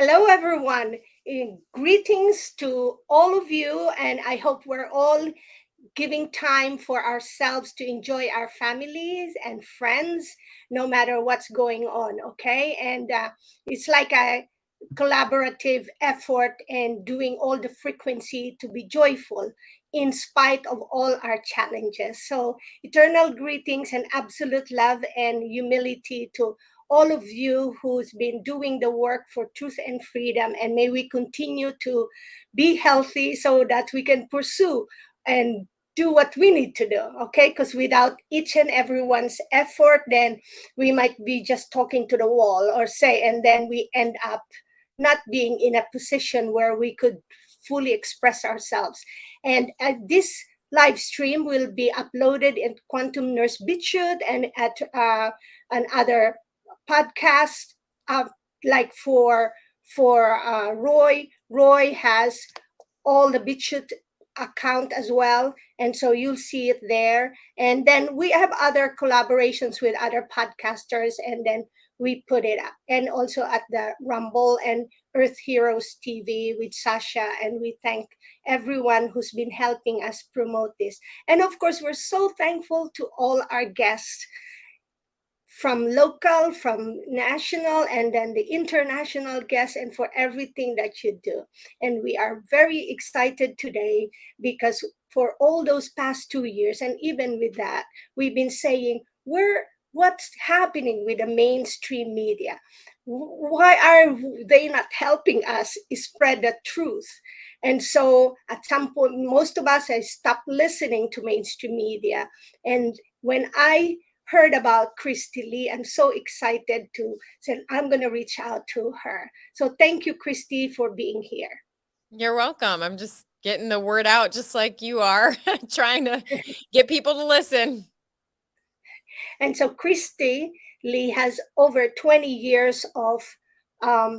Hello, everyone. Greetings to all of you, and I hope we're all giving time for ourselves to enjoy our families and friends, no matter what's going on. Okay, and it's like a collaborative effort and doing all the frequency to be joyful in spite of all our challenges. So, eternal greetings and absolute love and humility to all of you who's been doing the work for truth and freedom. And may we continue to be healthy so that we can pursue and do what we need to do, okay? Because without each and everyone's effort, then we might be just talking to the wall or say, and then we end up not being in a position where we could fully express ourselves. And this live stream will be uploaded in Quantum Nurse BitChute and at another podcast, like for Roy. Roy has all the BitChute account as well, and so you'll see it there. And then we have other collaborations with other podcasters, and then we put it up, and also at the Rumble and Earth Heroes TV with Sasha. And we thank everyone who's been helping us promote this. And of course, we're so thankful to all our guests, from local, from national, and then the international guests, and for everything that you do. And we are very excited today because for all those past 2 years, and even with that, we've been saying, what's happening with the mainstream media? Why are they not helping us spread the truth? And so at some point, most of us have stopped listening to mainstream media. And when I heard about Kristi Leigh, I'm so excited to say I'm going to reach out to her. So thank you, Kristi, for being here. You're welcome. I'm just getting the word out just like you are, trying to get people to listen. And so Kristi Leigh has over 20 years of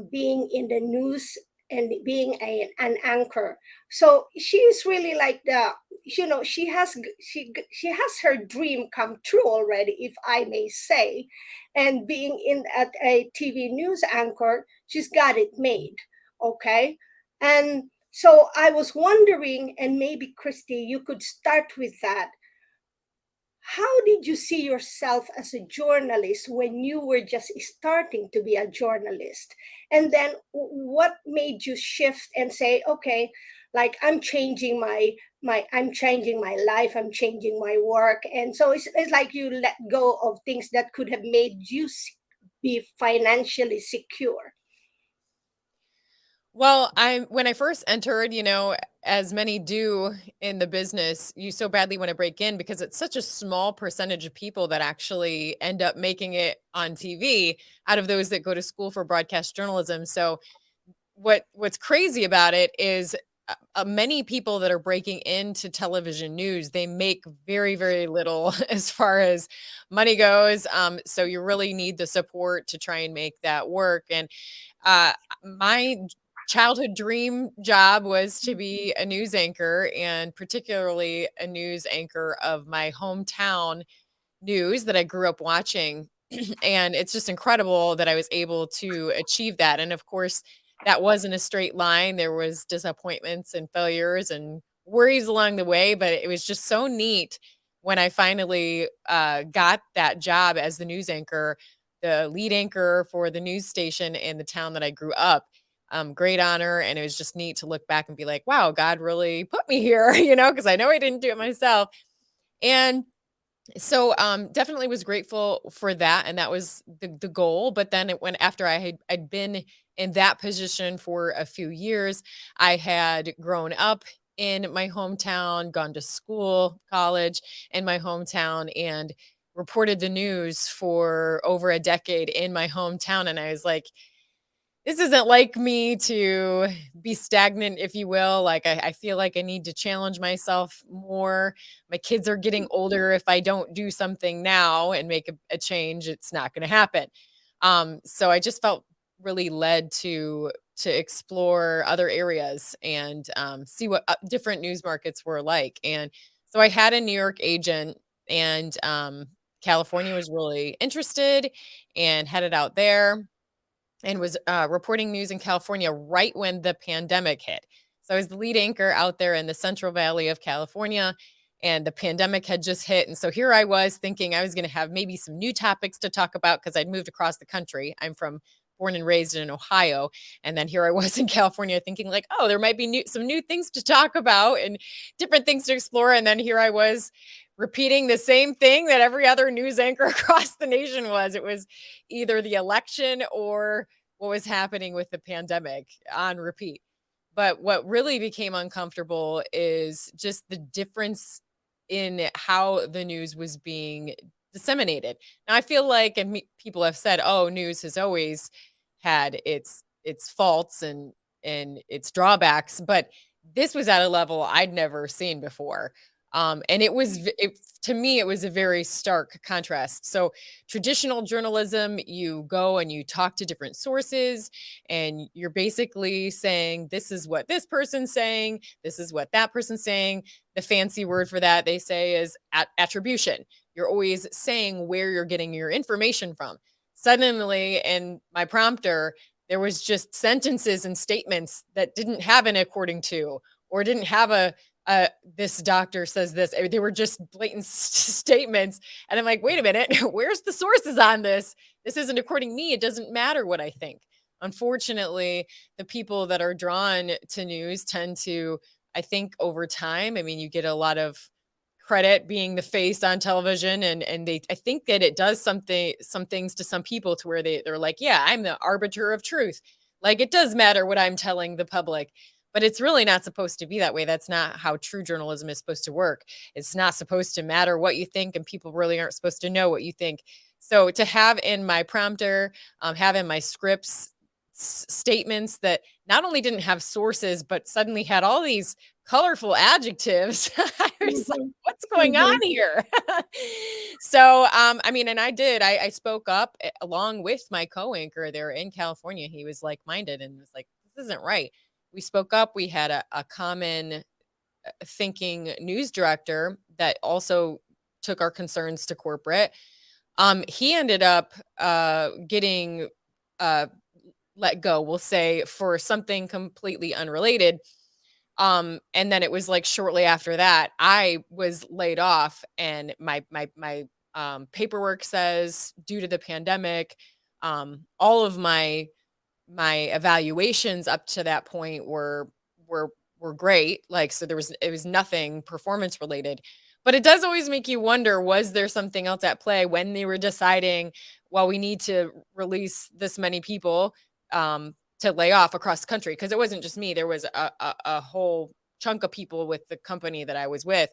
being in the news and being an anchor. So she's really like she has her dream come true already, if I may say. And being in at a TV news anchor, she's got it made. Okay. And so I was wondering, and maybe Kristi, you could start with that. How did you see yourself as a journalist when you were just starting to be a journalist? And then what made you shift and say, okay, like I'm changing I'm changing my life, I'm changing my work. And so it's like you let go of things that could have made you be financially secure. Well, when I first entered, as many do in the business, you so badly want to break in because it's such a small percentage of people that actually end up making it on TV out of those that go to school for broadcast journalism. So what's crazy about it is many people that are breaking into television news, they make very, very little as far as money goes. So you really need the support to try and make that work. And my childhood dream job was to be a news anchor, and particularly a news anchor of my hometown news that I grew up watching. And it's just incredible that I was able to achieve that. And of course, that wasn't a straight line. There was disappointments and failures and worries along the way, but it was just so neat when I finally got that job as the news anchor, the lead anchor for the news station in the town that I grew up. Great honor. And it was just neat to look back and be like, wow, God really put me here, because I know I didn't do it myself. And so definitely was grateful for that, and that was the goal. But then it went after I'd been in that position for a few years. I had grown up in my hometown, gone to school, college in my hometown, and reported the news for over a decade in my hometown. And I was like, this isn't like me to be stagnant, if you will. Like, I feel like I need to challenge myself more. My kids are getting older. If I don't do something now and make a change, it's not going to happen. So I just felt really led to explore other areas and see what different news markets were like. And so I had a New York agent, and California was really interested, and headed out there. and was reporting news in California right when the pandemic hit. So I was the lead anchor out there in the Central Valley of California, and the pandemic had just hit. And so here I was thinking I was going to have maybe some new topics to talk about because I'd moved across the country. I'm from born and raised in Ohio. And then here I was in California thinking like, oh, there might be some new things to talk about and different things to explore. And then here I was repeating the same thing that every other news anchor across the nation was. It was either the election or what was happening with the pandemic on repeat. But what really became uncomfortable is just the difference in how the news was being disseminated. Now I feel like, and people have said, "Oh, news has always had its faults and its drawbacks," but this was at a level I'd never seen before. And it was, to me, it was a very stark contrast. So, traditional journalism, you go and you talk to different sources, and you're basically saying, this is what this person's saying, this is what that person's saying. The fancy word for that, they say, is attribution. You're always saying where you're getting your information from. Suddenly, in my prompter, there was just sentences and statements that didn't have an according to, or didn't have a this doctor says this. They were just blatant statements. And I'm like, wait a minute, where's the sources on this? This isn't according to me. It doesn't matter what I think. Unfortunately, the people that are drawn to news tend to, I think, over time, I mean, you get a lot of credit being the face on television, and they, I think that it does some things to some people to where they're like, yeah, I'm the arbiter of truth. Like, it does matter what I'm telling the public. But it's really not supposed to be that way. That's not how true journalism is supposed to work. It's not supposed to matter what you think, and people really aren't supposed to know what you think. So to have in my prompter, have in my scripts, statements that not only didn't have sources, but suddenly had all these colorful adjectives. I was like, Mhm. what's going on Mhm. here? So, I mean, and I spoke up along with my co-anchor there in California. He was like-minded and was like, this isn't right. We spoke up. We had a common thinking news director that also took our concerns to corporate. He ended up getting uh, let go, we'll say, for something completely unrelated. And then it was like shortly after that, I was laid off, and my paperwork says, due to the pandemic, all of my evaluations up to that point were were great. Like, so it was nothing performance related. But it does always make you wonder, was there something else at play when they were deciding, well, we need to release this many people to lay off across the country? Because it wasn't just me. There was a whole chunk of people with the company that I was with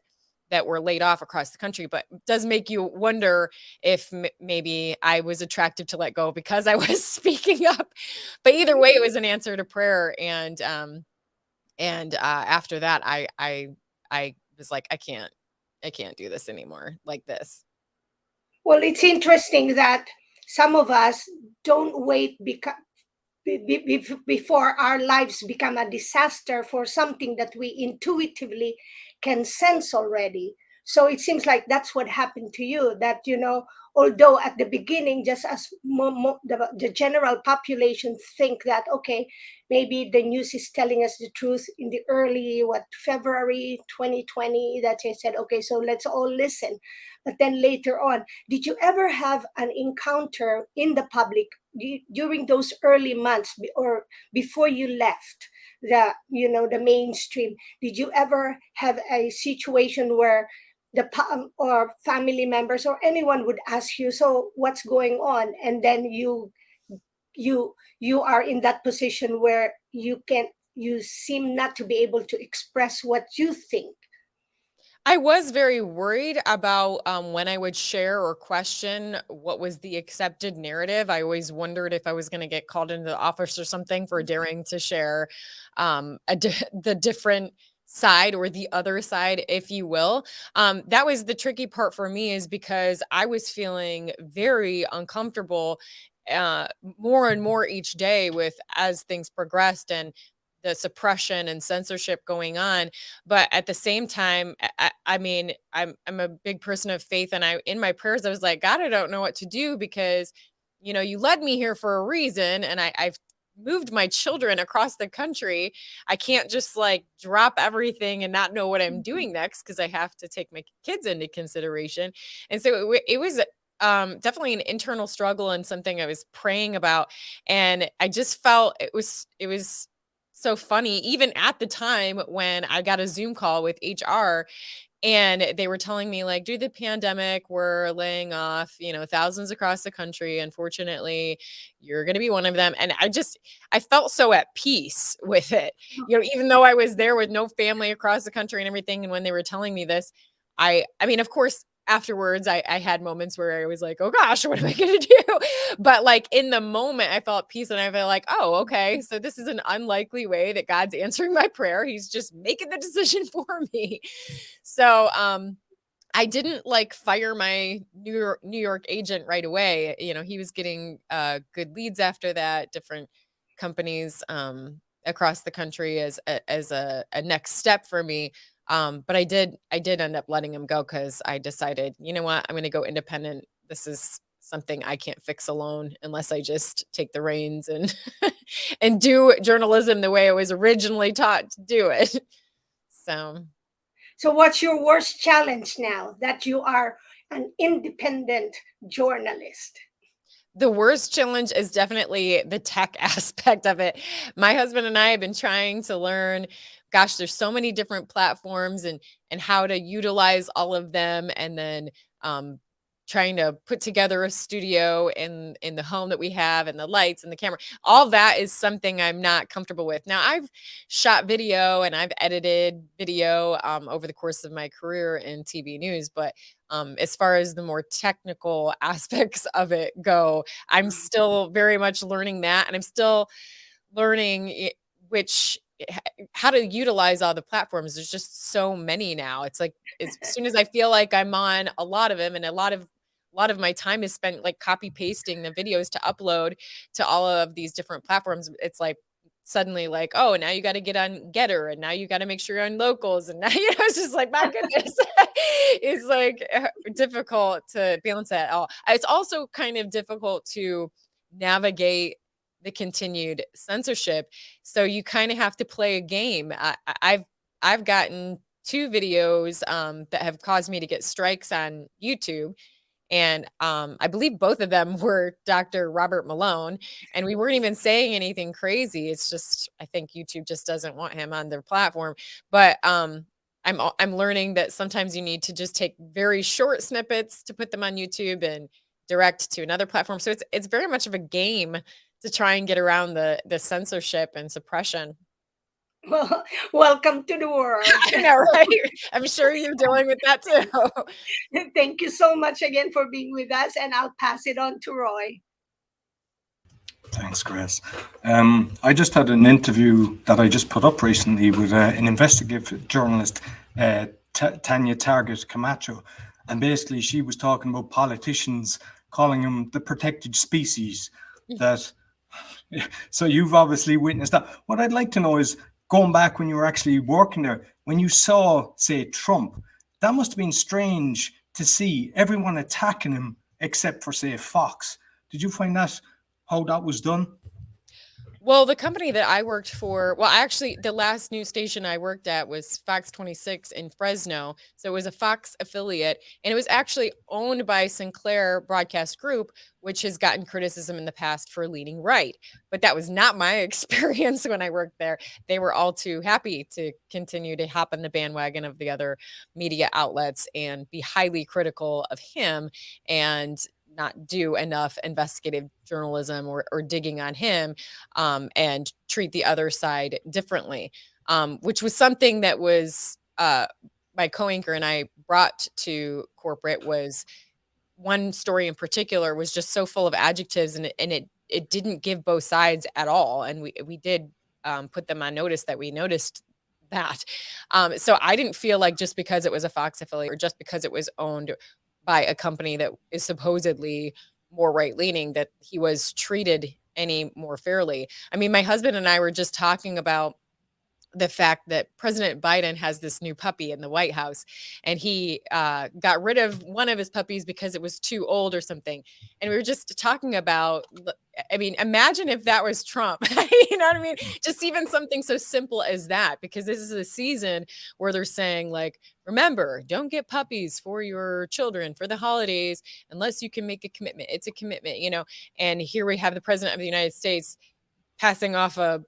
that were laid off across the country. But it does make you wonder if maybe I was attractive to let go because I was speaking up. But either way, it was an answer to prayer. And after that, I was like, I can't do this anymore like this. Well, it's interesting that some of us don't wait before our lives become a disaster for something that we intuitively can sense already. So it seems like that's what happened to you, that, although at the beginning, just as the general population think that, okay, maybe the news is telling us the truth in the early, February 2020, that they said, okay, so let's all listen. But then later on, did you ever have an encounter in the public during those early months, or before you left the mainstream? Did you ever have a situation where or family members or anyone would ask you, so what's going on, and then you are in that position where you seem not to be able to express what you think? I was very worried about when I would share or question what was the accepted narrative. I always wondered if I was going to get called into the office or something for daring to share the different side, or the other side, if you will. That was the tricky part for me, is because I was feeling very uncomfortable more and more each day with, as things progressed, and the suppression and censorship going on. But at the same time, I mean, I'm a big person of faith, and I, in my prayers, I was like, God, I don't know what to do, because you led me here for a reason, and I've moved my children across the country. I can't just like drop everything and not know what I'm doing next because I have to take my kids into consideration. And so it was definitely an internal struggle and something I was praying about. And I just felt it was so funny, even at the time when I got a Zoom call with HR and they were telling me like, due to the pandemic, we're laying off, thousands across the country. Unfortunately, you're going to be one of them. And I felt so at peace with it, even though I was there with no family across the country and everything. And when they were telling me this, I mean, of course, afterwards, I had moments where I was like, oh gosh, what am I going to do? But like in the moment, I felt peace and I felt like, oh, okay. So this is an unlikely way that God's answering my prayer. He's just making the decision for me. So, I didn't like fire my New York agent right away. He was getting good leads after that, different companies across the country as a next step for me. But I did end up letting him go because I decided, you know what, I'm going to go independent. This is something I can't fix alone unless I just take the reins and and do journalism the way I was originally taught to do it. So. So, what's your worst challenge now that you are an independent journalist? The worst challenge is definitely the tech aspect of it. My husband and I have been trying to learn, gosh, there's so many different platforms and how to utilize all of them, and then um trying to put together a studio in the home that we have, and the lights and the camera. All that is something I'm not comfortable with. Now, I've shot video and I've edited video over the course of my career in TV news, but as far as the more technical aspects of it go, I'm still very much learning that, and I'm still learning which how to utilize all the platforms. There's just so many now. It's like as soon as I feel like I'm on a lot of them, and a lot of my time is spent like copy pasting the videos to upload to all of these different platforms. It's like suddenly like, oh, now you got to get on Getter, and now you got to make sure you're on Locals, and now it's just like, my goodness. It's like difficult to balance that all. It's also kind of difficult to navigate the continued censorship, so you kind of have to play a game. I've gotten two videos that have caused me to get strikes on YouTube, and I believe both of them were Dr. Robert Malone, and we weren't even saying anything crazy. It's just I think YouTube just doesn't want him on their platform. But I'm learning that sometimes you need to just take very short snippets to put them on YouTube and direct to another platform. So it's very much of a game to try and get around the censorship and suppression. Well, welcome to the world. I know, right? I'm sure you're dealing with that too. Thank you so much again for being with us, and I'll pass it on to Roy. Thanks, Chris. I just had an interview that I just put up recently with an investigative journalist, Tanya Target Camacho, and basically she was talking about politicians calling them the protected species. That so you've obviously witnessed that. What I'd like to know is, going back when you were actually working there, when you saw, say, Trump, that must have been strange to see everyone attacking him except for, say, Fox. Did you find that how that was done? Well, the company that I worked for, well, actually, the last news station I worked at was Fox 26 in Fresno. So it was a Fox affiliate, and it was actually owned by Sinclair Broadcast Group, which has gotten criticism in the past for leaning right. But that was not my experience when I worked there. They were all too happy to continue to hop on the bandwagon of the other media outlets and be highly critical of him and not do enough investigative journalism or digging on him, and treat the other side differently, which was something that was my co-anchor and I brought to corporate. Was one story in particular was just so full of adjectives, and it didn't give both sides at all, and we did put them on notice that we noticed that. So I didn't feel like just because it was a Fox affiliate or just because it was owned by a company that is supposedly more right-leaning that he was treated any more fairly. I mean, my husband and I were just talking about the fact that President Biden has this new puppy in the White House, and he got rid of one of his puppies because it was too old or something. And we were just talking about, I mean, imagine if that was Trump, you know what I mean? Just even something so simple as that, because this is a season where they're saying, like, remember, don't get puppies for your children for the holidays unless you can make a commitment. It's a commitment, you know? And here we have the president of the United States passing off a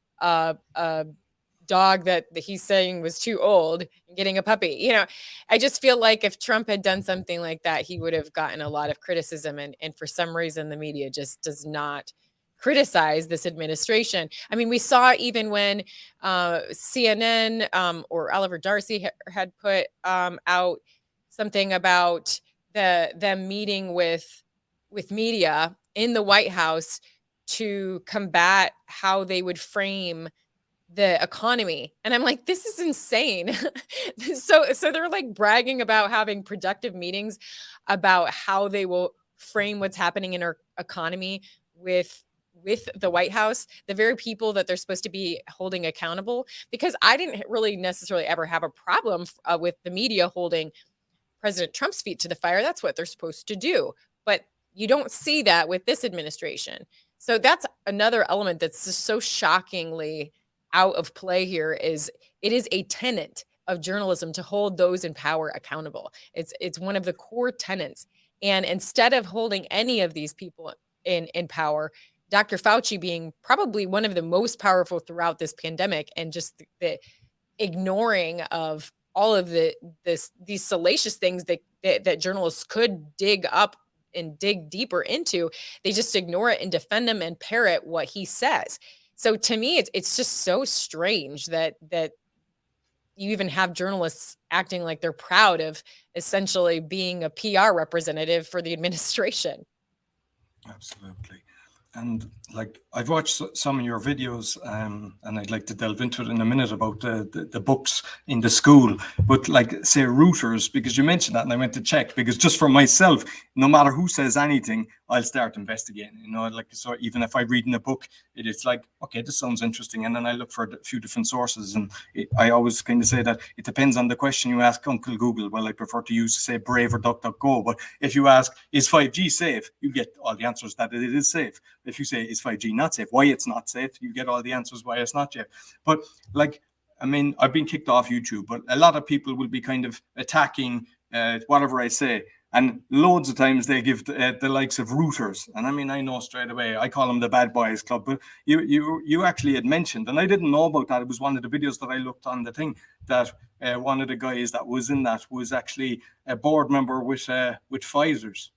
dog that he's saying was too old and getting a puppy. You know, I just feel like if Trump had done something like that, he would have gotten a lot of criticism. And for some reason, the media just does not criticize this administration. I mean, we saw even when CNN or Oliver Darcy had put out something about them meeting with media in the White House to combat how they would frame the economy. And I'm like, this is insane. So they're like bragging about having productive meetings about how they will frame what's happening in our economy with the White House, the very people that they're supposed to be holding accountable. Because I didn't really necessarily ever have a problem with the media holding President Trump's feet to the fire. That's what they're supposed to do. But you don't see that with this administration. So that's another element that's just so shockingly out of play here. Is it is a tenet of journalism to hold those in power accountable. It's one of the core tenets. And instead of holding any of these people in power, Dr. Fauci being probably one of the most powerful throughout this pandemic, and just the ignoring of all of these salacious things that journalists could dig up and dig deeper into, they just ignore it and defend him and parrot what he says. So to me, it's just so strange that you even have journalists acting like they're proud of essentially being a PR representative for the administration. Absolutely. And like, I've watched some of your videos, and I'd like to delve into it in a minute about the books in the school. But like, say, routers, because you mentioned that, and I went to check, because just for myself, no matter who says anything, I'll start investigating. You know, like, so even if I read in a book, it's like, okay, this sounds interesting, and then I look for a few different sources. And I always kind of say that it depends on the question you ask Uncle Google. Well, I prefer to use, say, Brave or DuckDuckGo. But if you ask, is 5G safe? You get all the answers that it is safe. If you say, is 5G not safe? Why it's not safe? You get all the answers why it's not safe. But like, I mean, I've been kicked off YouTube, but a lot of people will be kind of attacking whatever I say. And loads of times they give the likes of routers. And I mean, I know straight away, I call them the bad boys club. But you actually had mentioned, and I didn't know about that. It was one of the videos that I looked on the thing, that one of the guys that was in that was actually a board member with Pfizer's.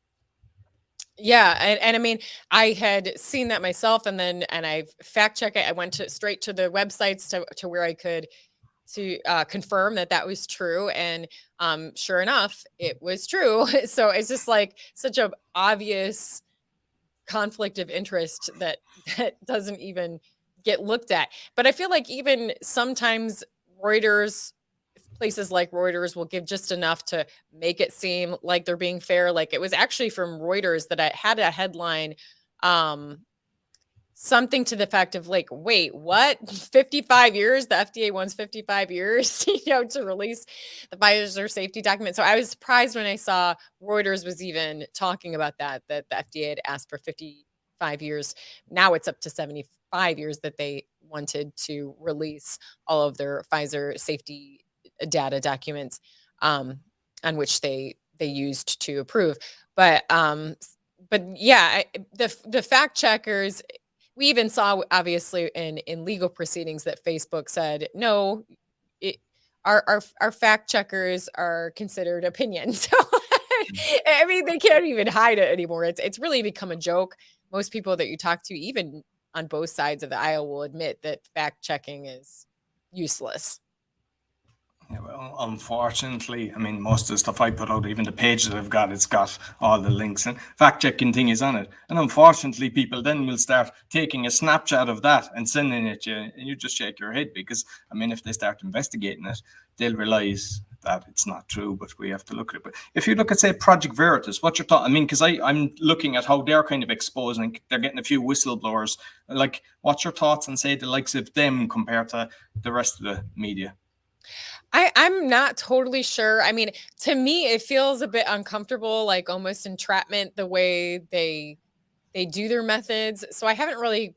Yeah. And I mean, I had seen that myself, and I fact checked it. I went straight to the websites to where I could confirm that was true. And sure enough, it was true. So it's just like such an obvious conflict of interest that doesn't even get looked at. But I feel like even sometimes places like Reuters will give just enough to make it seem like they're being fair. Like, it was actually from Reuters that I had a headline, something to the fact of like, wait, what? 55 years? The FDA wants 55 years, to release the Pfizer safety document. So I was surprised when I saw Reuters was even talking about that the FDA had asked for 55 years. Now it's up to 75 years that they wanted to release all of their Pfizer safety data documents, on which they used to approve. But yeah, the fact checkers, we even saw obviously in legal proceedings that Facebook said, no, our fact checkers are considered opinions. So I mean, they can't even hide it anymore. It's really become a joke. Most people that you talk to, even on both sides of the aisle, will admit that fact checking is useless. Yeah, well, unfortunately, I mean, most of the stuff I put out, even the page that I've got, it's got all the links, and fact-checking thing is on it. And unfortunately, people then will start taking a snapshot of that and sending it to you, and you just shake your head, because, I mean, if they start investigating it, they'll realize that it's not true, but we have to look at it. But if you look at, say, Project Veritas, what's your thought? I mean, because I'm looking at how they're kind of exposing, they're getting a few whistleblowers. Like, what's your thoughts on, say, the likes of them compared to the rest of the media? I'm not totally sure. I mean, to me, it feels a bit uncomfortable, like almost entrapment, the way they do their methods. So I haven't really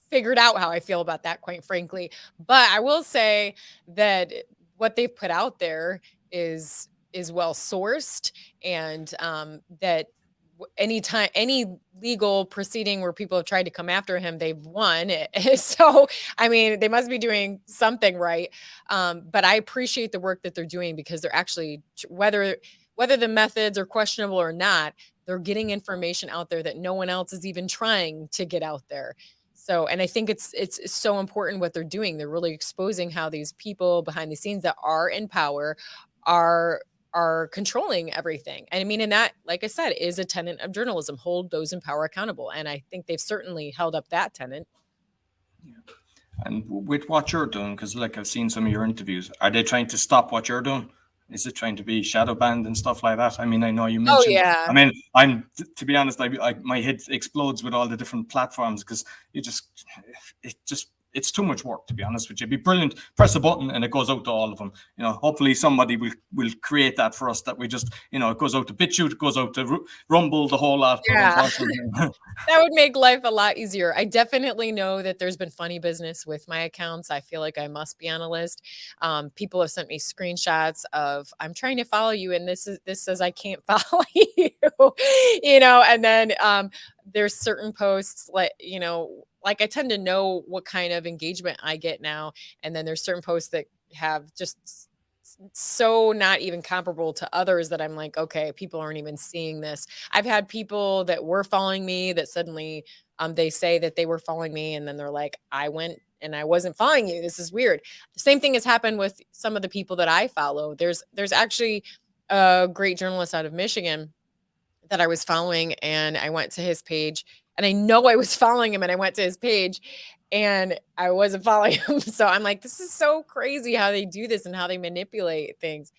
figured out how I feel about that, quite frankly. But I will say that what they've put out there is well sourced, and that anytime any legal proceeding where people have tried to come after him, they've won. So I mean, they must be doing something right. But I appreciate the work that they're doing, because they're actually, whether the methods are questionable or not, they're getting information out there that no one else is even trying to get out there. So, and I think it's so important what they're doing. They're really exposing how these people behind the scenes that are in power are controlling everything. And I mean, and that, like I said, is a tenet of journalism: hold those in power accountable. And I think they've certainly held up that tenet. Yeah. And with what you're doing, because like I've seen some of your interviews, are they trying to stop what you're doing? Is it trying to be shadow banned and stuff like that? I mean, I know you Oh mentioned. yeah. I mean, I'm to be honest, my head explodes with all the different platforms, because it's too much work, to be honest with you. It'd be brilliant. Press a button and it goes out to all of them. You know, hopefully somebody will create that for us, that we just, you know, it goes out to BitChute, it goes out to Rumble, the whole lot. Yeah. But unfortunately, that would make life a lot easier. I definitely know that there's been funny business with my accounts. I feel like I must be on a list. People have sent me screenshots of, I'm trying to follow you, and this says I can't follow you, you know. And then there's certain posts, like, you know, like I tend to know what kind of engagement I get now, and then there's certain posts that have just so not even comparable to others that I'm like, okay, people aren't even seeing this. I've had people that were following me that suddenly they say that they were following me, and then they're like, I went and I wasn't following you. This is weird. The same thing has happened with some of the people that I follow. There's actually a great journalist out of Michigan that I was following, and I went to his page, and I know I was following him, and I went to his page and I wasn't following him. So I'm like, this is so crazy how they do this and how they manipulate things.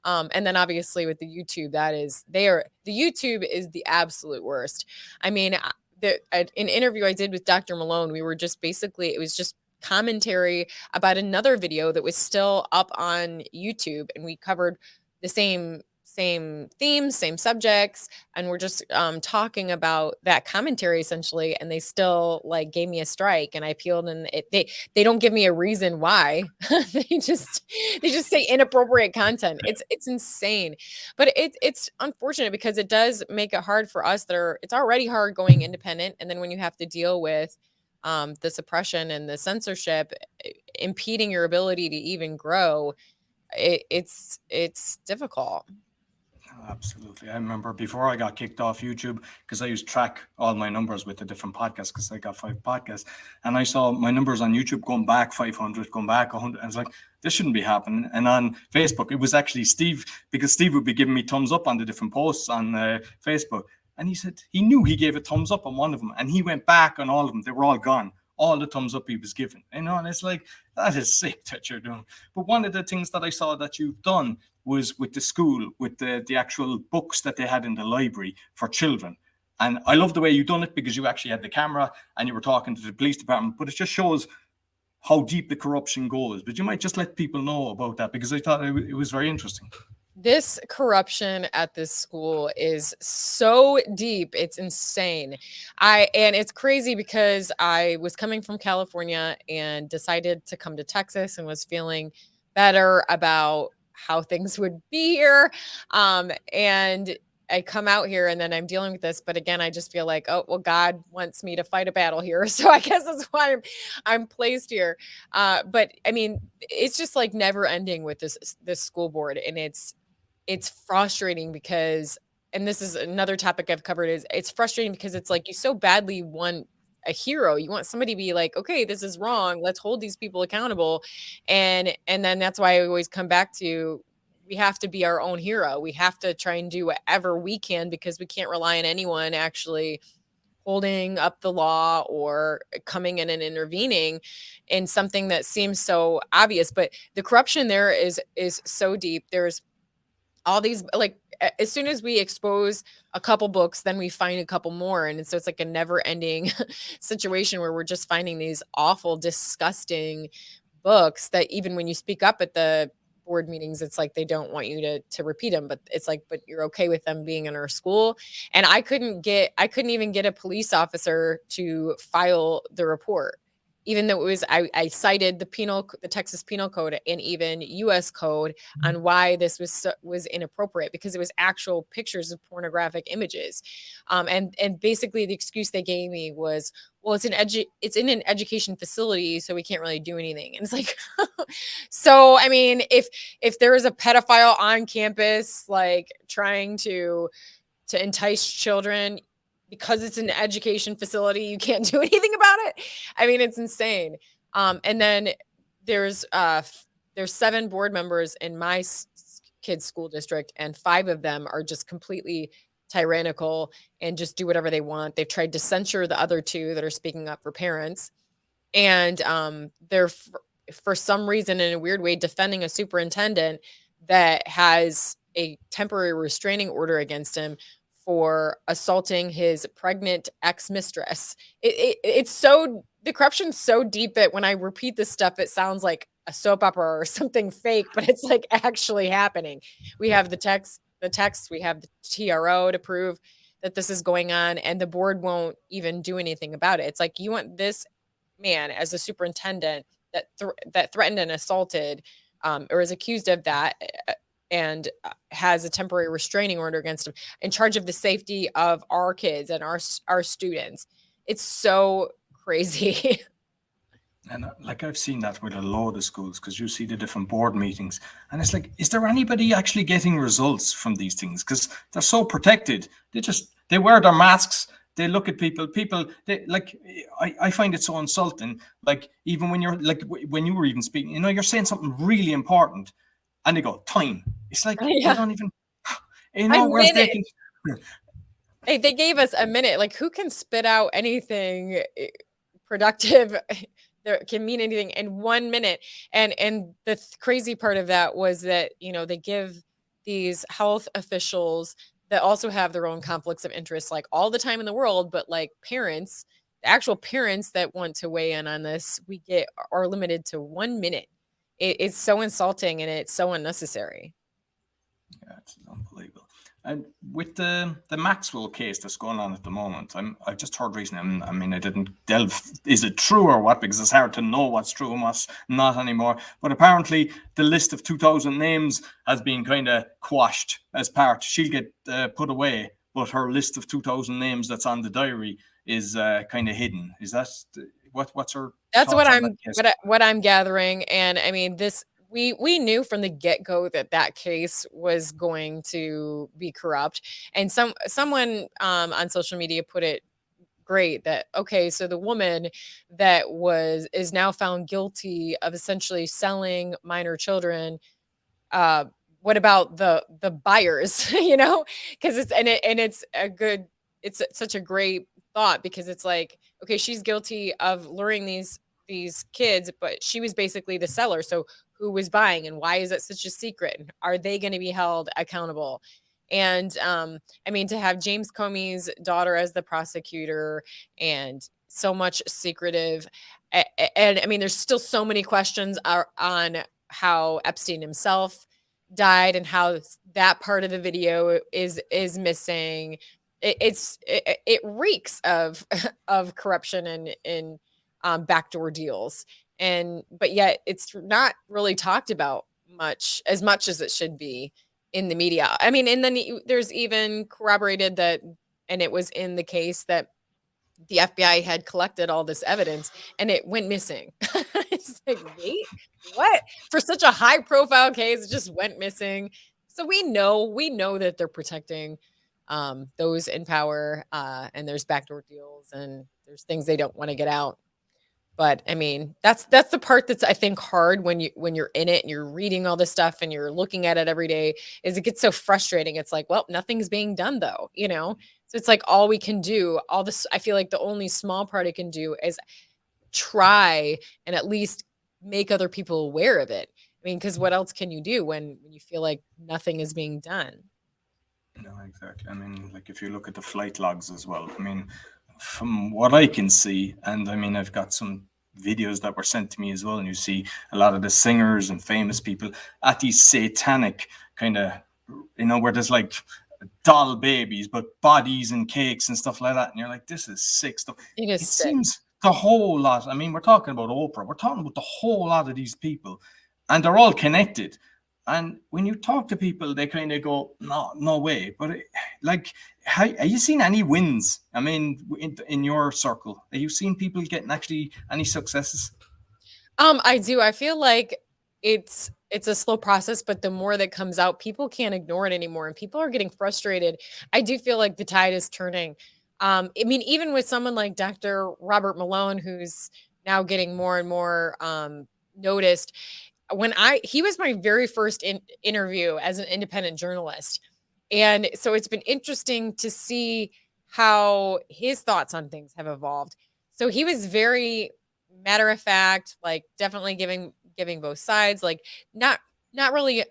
And then obviously with the YouTube, the YouTube is the absolute worst. I mean, an interview I did with Dr. Malone, we were just basically, it was just commentary about another video that was still up on YouTube, and we covered the same themes, same subjects, and we're just talking about that commentary essentially. And they still like gave me a strike, and I appealed, and they don't give me a reason why. they just say inappropriate content. It's insane. But it's unfortunate, because it does make it hard for us it's already hard going independent, and then when you have to deal with the suppression and the censorship impeding your ability to even grow, it's difficult. Absolutely. I remember before I got kicked off YouTube, because I used to track all my numbers with the different podcasts, because I got 5 podcasts, and I saw my numbers on YouTube going back 500, going back 100. I was like, this shouldn't be happening. And on Facebook, it was actually Steve, because Steve would be giving me thumbs up on the different posts on Facebook. And he said he knew he gave a thumbs up on one of them, and he went back on all of them. They were all gone. All the thumbs up he was given, you know, and it's like, that is sick that you're doing. But one of the things that I saw that you've done was with the school, with the actual books that they had in the library for children. And I love the way you done it, because you actually had the camera and you were talking to the police department, but it just shows how deep the corruption goes. But you might just let people know about that, because I thought it was very interesting. This corruption at this school is so deep. It's insane. And it's crazy, because I was coming from California and decided to come to Texas, and was feeling better about how things would be here. And I come out here, and then I'm dealing with this. But again, I just feel like, oh, well, God wants me to fight a battle here. So I guess that's why I'm placed here. But I mean, it's just like never ending with this school board. And it's frustrating, because, and this is another topic I've covered, is it's frustrating because it's like you so badly want a hero. You want somebody to be like, okay, this is wrong. Let's hold these people accountable. And then that's why I always come back to, we have to be our own hero. We have to try and do whatever we can, because we can't rely on anyone actually holding up the law or coming in and intervening in something that seems so obvious. But the corruption there is so deep. There's all these, like, as soon as we expose a couple books, then we find a couple more. And so it's like a never ending situation where we're just finding these awful, disgusting books that even when you speak up at the board meetings, it's like they don't want you to repeat them, but it's like, but you're okay with them being in our school. And I couldn't even get a police officer to file the report, even though it was, I cited the Texas Penal Code and even US code on why this was inappropriate, because it was actual pictures of pornographic images. And basically the excuse they gave me was, well, it's in an education facility, so we can't really do anything. And it's like, so, I mean, if there is a pedophile on campus, like trying to entice children, because it's an education facility, you can't do anything about it. I mean, it's insane. And then there's 7 board members in my kids' school district, and 5 of them are just completely tyrannical and just do whatever they want. They've tried to censure the other 2 that are speaking up for parents. And they're, for some reason, in a weird way, defending a superintendent that has a temporary restraining order against him for assaulting his pregnant ex-mistress. It's so, the corruption's so deep that when I repeat this stuff, it sounds like a soap opera or something fake, but it's like actually happening. We have the text, we have the TRO to prove that this is going on, and the board won't even do anything about it. It's like, you want this man as a superintendent that threatened and assaulted, or is accused of that, and has a temporary restraining order against him, in charge of the safety of our kids and our students. It's so crazy. And like, I've seen that with a load of schools, because you see the different board meetings, and it's like, is there anybody actually getting results from these things? Because they're so protected. They wear their masks. They look at people, they like, I find it so insulting. Like, even when you're like, when you were even speaking, you're saying something really important, and they go, time. It's like, Yeah. they don't even, where's they can. They gave us a minute. Like, who can spit out anything productive that can mean anything in 1 minute? And the crazy part of that was that, they give these health officials that also have their own conflicts of interest, like, all the time in the world, but like parents, the actual parents that want to weigh in on this, are limited to 1 minute. It's so insulting, and it's so unnecessary. Yeah, it's unbelievable. And with the Maxwell case that's going on at the moment, I just heard recently, I mean, I didn't delve, is it true or what? Because it's hard to know what's true and what's not anymore. But apparently the list of 2,000 names has been kind of quashed as part. She'll get put away, but her list of 2,000 names that's on the diary is kind of hidden. Is that what's her? That's what I'm gathering. And I mean, we knew from the get-go that case was going to be corrupt. And someone on social media put it great, that, okay, so the woman that is now found guilty of essentially selling minor children, what about the buyers? Because it's such a great thought, because it's like, okay, she's guilty of luring these kids, but she was basically the seller. So who was buying, and why is it such a secret? And are they going to be held accountable? And I mean, to have James Comey's daughter as the prosecutor, and so much secretive, and I mean, there's still so many questions on how Epstein himself died, and how that part of the video is missing. It reeks of corruption and backdoor deals. But yet it's not really talked about as much as it should be in the media. I mean, and then there's even corroborated that, and it was in the case, that the FBI had collected all this evidence and it went missing. It's like, wait, what? For such a high profile case, it just went missing. So we know that they're protecting those in power, and there's backdoor deals, and there's things they don't want to get out. But I mean, that's the part that's, I think, hard when you're in it and you're reading all this stuff and you're looking at it every day, is it gets so frustrating. It's like, well, nothing's being done though, So it's like all we can do, all this, I feel like the only small part I can do is try and at least make other people aware of it. I mean, because what else can you do when you feel like nothing is being done? No, exactly. I mean, like if you look at the flight logs as well, I mean, from what I can see, and I mean, I've got some videos that were sent to me as well, and you see a lot of the singers and famous people at these satanic kind of, where there's like doll babies, but bodies and cakes and stuff like that. And you're like, this is sick stuff. It is It sick. seems the whole lot. I mean, we're talking about Oprah, we're talking about the whole lot of these people, and they're all connected. And when you talk to people, they kind of go, no, no way. But like, have you seen any wins? I mean, in your circle, have you seen people getting actually any successes? I do. I feel like it's a slow process, but the more that comes out, people can't ignore it anymore, and people are getting frustrated. I do feel like the tide is turning. I mean, even with someone like Dr. Robert Malone, who's now getting more and more noticed. He was my very first interview as an independent journalist. And so it's been interesting to see how his thoughts on things have evolved. So he was very matter of fact, like definitely giving both sides, like not really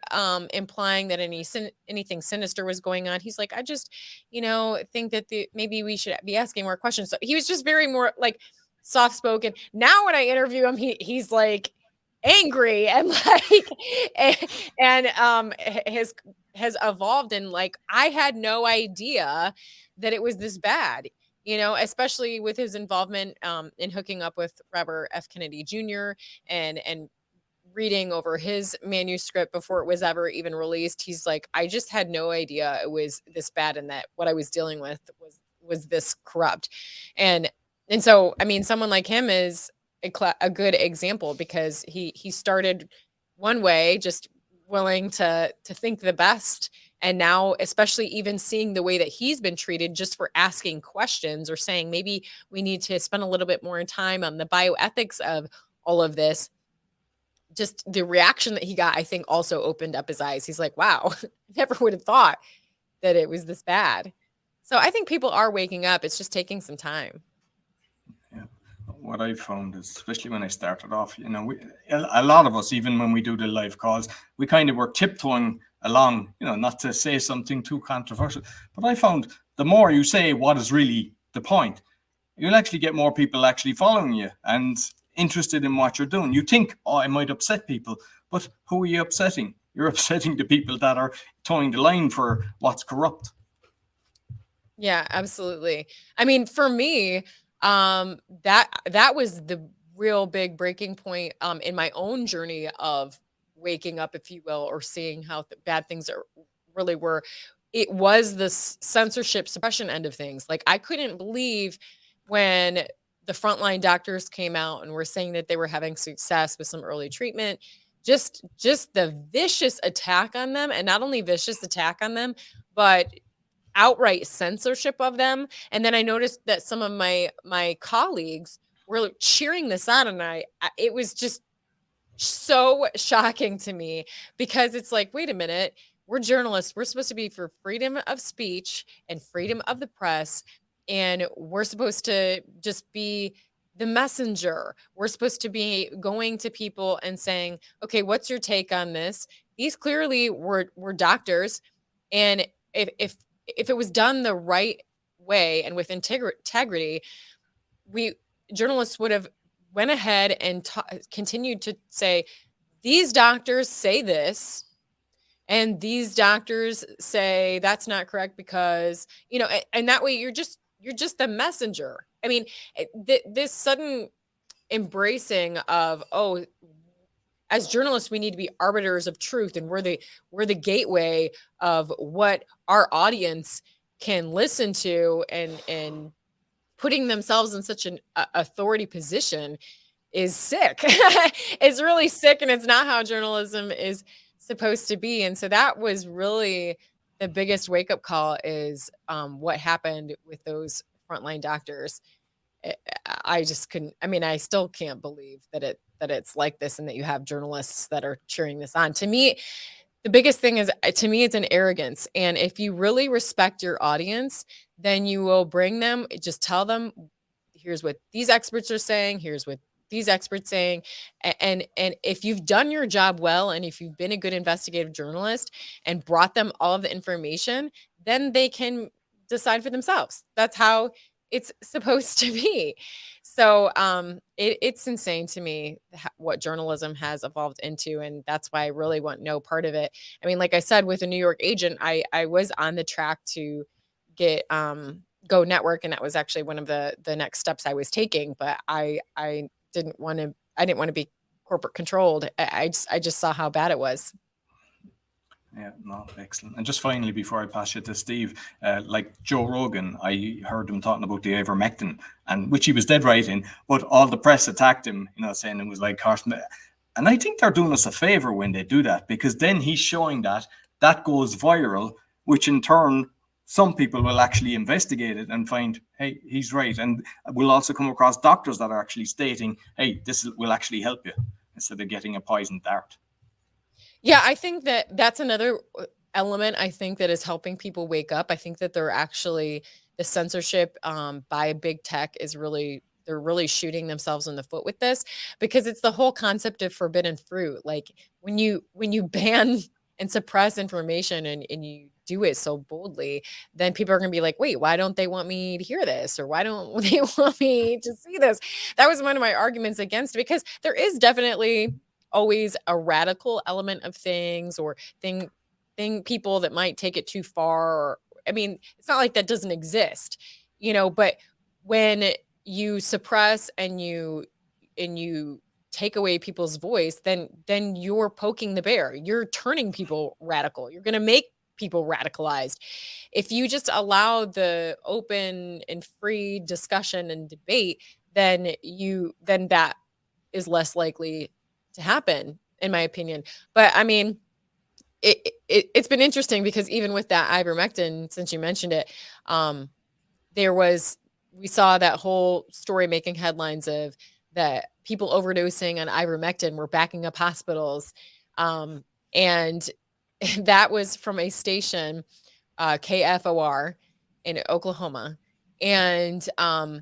implying that anything sinister was going on. He's like, I just, think that maybe we should be asking more questions. So he was just very more like soft spoken. Now when I interview him, he's like angry and like and has evolved, and like I had no idea that it was this bad, especially with his involvement in hooking up with Robert F. Kennedy Jr. and reading over his manuscript before it was ever even released. He's like, I just had no idea it was this bad, and that what I was dealing with was this corrupt. And so, I mean, someone like him is a good example, because he started one way, just willing to think the best, and now especially even seeing the way that he's been treated just for asking questions or saying maybe we need to spend a little bit more time on the bioethics of all of this. Just the reaction that he got, I think, also opened up his eyes. He's like, wow, never would have thought that it was this bad. So I think people are waking up. It's just taking some time. Yeah. What I found is, especially when I started off, a lot of us, even when we do the live calls, we kind of were tiptoeing along, not to say something too controversial. But I found the more you say what is really the point, you'll actually get more people actually following you and interested in what you're doing. You think, oh, I might upset people, but who are you upsetting? You're upsetting the people that are towing the line for what's corrupt. Yeah, absolutely. I mean, for me, that was the real big breaking point in my own journey of waking up, if you will, or seeing how bad things really were. It was the censorship suppression end of things. Like, I couldn't believe when the frontline doctors came out and were saying that they were having success with some early treatment. Just the vicious attack on them, and not only vicious attack on them, but outright censorship of them. And then I noticed that some of my colleagues were cheering this on, and it was just so shocking to me, because it's like, wait a minute, we're journalists. We're supposed to be for freedom of speech and freedom of the press, and we're supposed to just be the messenger. We're supposed to be going to people and saying, okay, what's your take on this? These clearly were doctors, and if it was done the right way and with integrity, we journalists would have went ahead and continued to say, these doctors say this, and these doctors say that's not correct, because and that way you're just the messenger. I mean, this sudden embracing of, oh, as journalists we need to be arbiters of truth, and we're the gateway of what our audience can listen to, and putting themselves in such an authority position is sick. It's really sick, and it's not how journalism is supposed to be. And so that was really the biggest wake up call, is what happened with those frontline doctors. I just couldn't. I mean, I still can't believe that it's like this, and that you have journalists that are cheering this on. To me, the biggest thing is, to me, it's an arrogance. And if you really respect your audience, then you will bring them, just tell them, here's what these experts are saying, here's what these experts saying. And if you've done your job well, and if you've been a good investigative journalist and brought them all of the information, then they can decide for themselves. That's how it's supposed to be. So it's insane to me what journalism has evolved into. And that's why I really want no part of it. I mean, like I said, with a New York agent, I was on the track to get Go Network. And that was actually one of the next steps I was taking. But I didn't want to be corporate controlled. I just saw how bad it was. Yeah, no, excellent. And just finally, before I pass you to Steve, like Joe Rogan, I heard him talking about the Ivermectin, and which he was dead right in, but all the press attacked him, saying it was like Carson. And I think they're doing us a favor when they do that, because then he's showing that goes viral, which in turn, some people will actually investigate it and find, hey, he's right. And we'll also come across doctors that are actually stating, hey, this will actually help you, instead of getting a poisoned dart. Yeah, I think that's another element, I think, that is helping people wake up. I think that they're actually, the censorship by big tech they're really shooting themselves in the foot with this, because it's the whole concept of forbidden fruit. Like when you ban and suppress information and you do it so boldly, then people are going to be like, wait, why don't they want me to hear this? Or why don't they want me to see this? That was one of my arguments against it, because there is definitely always a radical element of things, or people that might take it too far. Or, I mean, it's not like that doesn't exist, but when you suppress and you take away people's voice, then you're poking the bear. You're turning people radical. You're going to make people radicalized. If you just allow the open and free discussion and debate, then that is less likely to happen, in my opinion. But I mean, it's been interesting, because even with that Ivermectin, since you mentioned it, we saw that whole story making headlines of that people overdosing on Ivermectin were backing up hospitals. And that was from a station, KFOR in Oklahoma. And I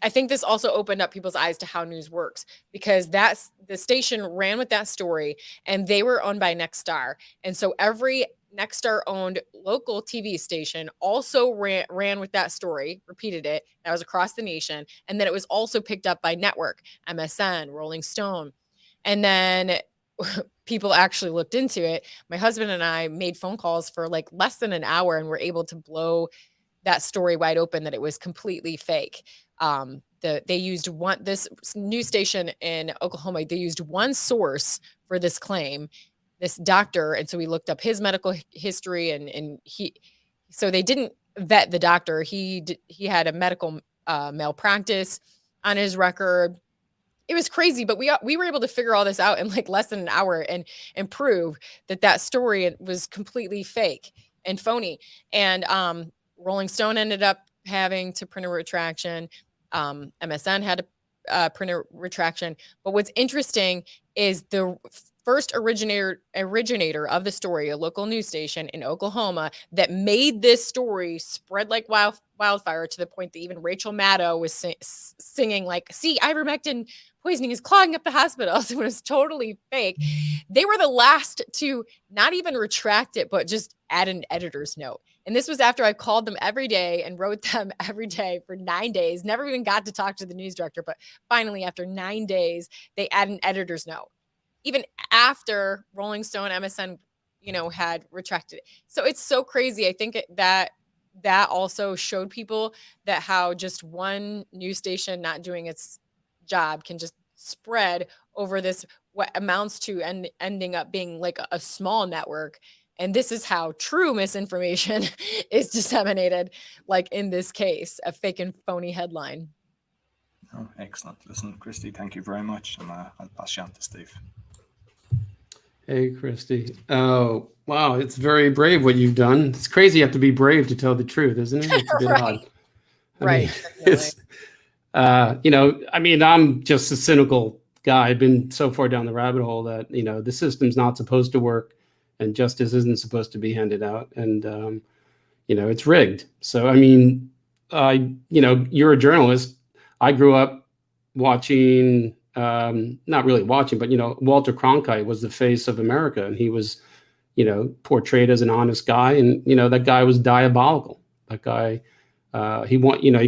think this also opened up people's eyes to how news works, because the station ran with that story, and they were owned by Nexstar. And so every Nexstar owned local TV station also ran with that story, repeated it. That was across the nation. And then it was also picked up by network, MSN, Rolling Stone. And then people actually looked into it. My husband and I made phone calls for like less than an hour, and were able to blow that story wide open, that it was completely fake. They used this news station in Oklahoma, they used one source for this claim, this doctor. And so we looked up his medical history, and so they didn't vet the doctor. He had a medical malpractice on his record. It was crazy, but we were able to figure all this out in like less than an hour, and prove that story was completely fake and phony. And Rolling Stone ended up having to print a retraction. MSN had to print a retraction. But what's interesting is the first originator of the story, a local news station in Oklahoma, that made this story spread like wildfire, to the point that even Rachel Maddow was singing like, see, Ivermectin poisoning is clogging up the hospitals. It was totally fake. They were the last to not even retract it, but just add an editor's note. And this was after I called them every day and wrote them every day for 9 days. Never even got to talk to the news director. But finally, after 9 days, they add an editor's note, even after Rolling Stone, MSN, had retracted it. So it's so crazy. I think that also showed people that how just one news station not doing its job can just spread over this, what amounts to ending up being like a small network. And this is how true misinformation is disseminated, like in this case, a fake and phony headline. Oh, excellent. Listen, Kristi, thank you very much. And I'll pass you on to Steve. Hey, Kristi. Oh, wow. It's very brave what you've done. It's crazy you have to be brave to tell the truth, isn't it? It's a bit odd. I mean, it's, I'm just a cynical guy. I've been so far down the rabbit hole that, the system's not supposed to work and justice isn't supposed to be handed out. And, it's rigged. So, I mean, you're a journalist. I grew up watching, not really watching, but, Walter Cronkite was the face of America, and he was, portrayed as an honest guy. And, that guy was diabolical. That guy, he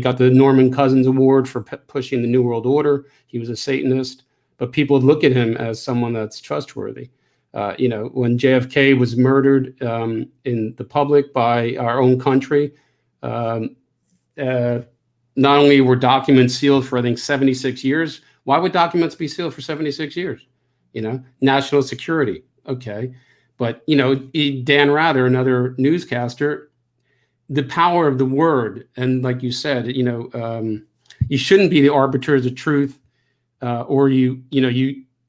got the Norman Cousins Award for pushing the New World Order. He was a Satanist, but people would look at him as someone that's trustworthy. When JFK was murdered in the public by our own country, not only were documents sealed for, I think, 76 years. Why would documents be sealed for 76 years? National security. Okay. But, Dan Rather, another newscaster, the power of the word. And like you said, you shouldn't be the arbiters of truth, or you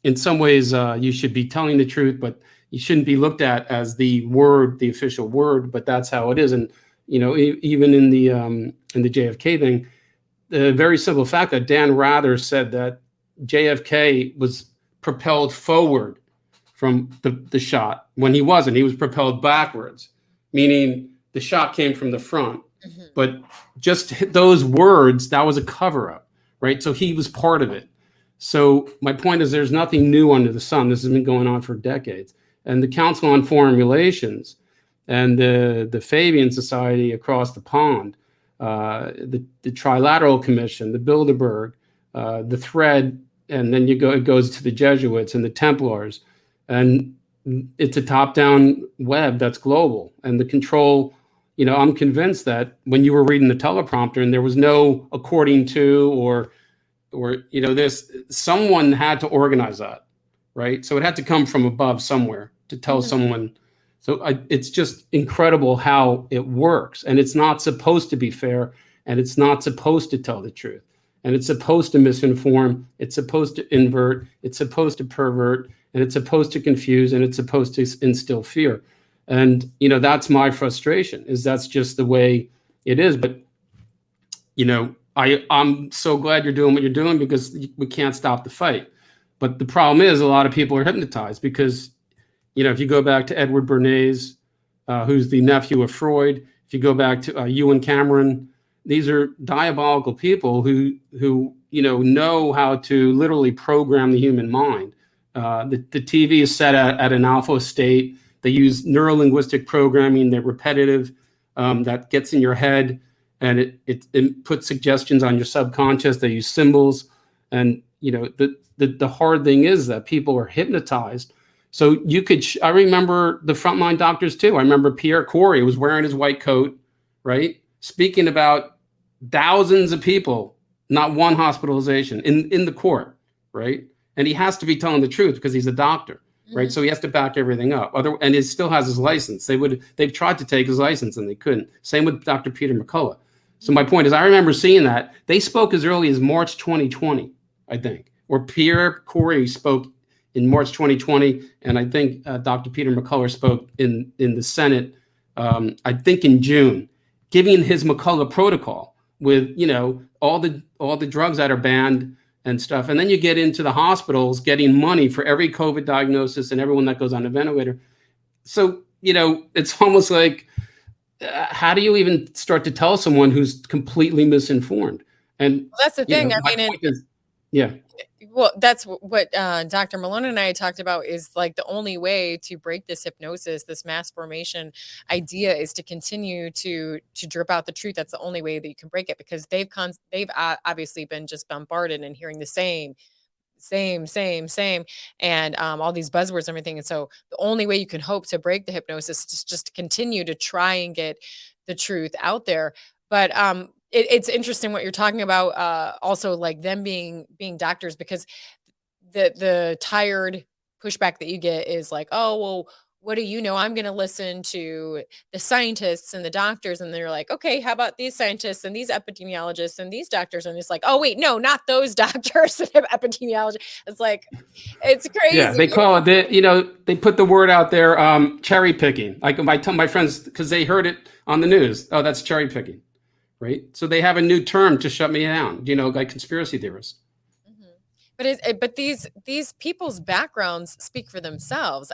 in some ways, you should be telling the truth, but you shouldn't be looked at as the word, the official word. But that's how it is. And even in the JFK thing, the very simple fact that Dan Rather said that JFK was propelled forward from the shot when he wasn't. He was propelled backwards, meaning the shot came from the front. Mm-hmm. But just those words, that was a cover up, right? So he was part of it. So my point is, there's nothing new under the sun. This has been going on for decades. And the Council on Foreign Relations and the Fabian Society across the pond, the Trilateral Commission, the Bilderberg, the Thread, and then it goes to the Jesuits and the Templars. And it's a top-down web that's global. And the control, I'm convinced that when you were reading the teleprompter and there was no according to or this, someone had to organize that, right? So it had to come from above somewhere to tell someone. So it's just incredible how it works. And it's not supposed to be fair, and it's not supposed to tell the truth. And it's supposed to misinform, it's supposed to invert, it's supposed to pervert, and it's supposed to confuse, and it's supposed to instill fear. And, that's my frustration, is that's just the way it is. But, I'm so glad you're doing what you're doing, because we can't stop the fight. But the problem is, a lot of people are hypnotized because, if you go back to Edward Bernays, who's the nephew of Freud, if you go back to Ewan Cameron, these are diabolical people who know how to literally program the human mind. The TV is set at an alpha state. They use neurolinguistic programming. They're repetitive. That gets in your head. And it puts suggestions on your subconscious. They use symbols. And, the hard thing is that people are hypnotized. So I remember the frontline doctors too. I remember Pierre Corey was wearing his white coat, right? Speaking about thousands of people, not one hospitalization in the court, right? And he has to be telling the truth because he's a doctor, right? Mm-hmm. So he has to back everything up. And he still has his license. They've tried to take his license and they couldn't. Same with Dr. Peter McCullough. So my point is, I remember seeing that. They spoke as early as March 2020, I think. Or Pierre Corey spoke in March 2020, and I think Dr. Peter McCullough spoke in the Senate, I think in June, giving his McCullough protocol with all the drugs that are banned and stuff. And then you get into the hospitals getting money for every COVID diagnosis and everyone that goes on a ventilator. So it's almost like, how do you even start to tell someone who's completely misinformed? And well, that's the thing. Yeah. Well, that's what Dr. Malone and I talked about, is like the only way to break this hypnosis, this mass formation idea, is to continue to drip out the truth. That's the only way that you can break it, because they've obviously been just bombarded and hearing the same, and all these buzzwords and everything. And so the only way you can hope to break the hypnosis is just to continue to try and get the truth out there. But it's interesting what you're talking about, also like them being doctors, because the tired pushback that you get is like, oh, well, what do you know? I'm going to listen to the scientists and the doctors. And they're like, okay, how about these scientists and these epidemiologists and these doctors? And it's like, oh, wait, no, not those doctors and epidemiologists. It's like, it's crazy. Yeah, they call it, they put the word out there, cherry picking. Like I tell my friends, because they heard it on the news. Oh, that's cherry picking. Right. So they have a new term to shut me down, like conspiracy theorists. But these people's backgrounds speak for themselves.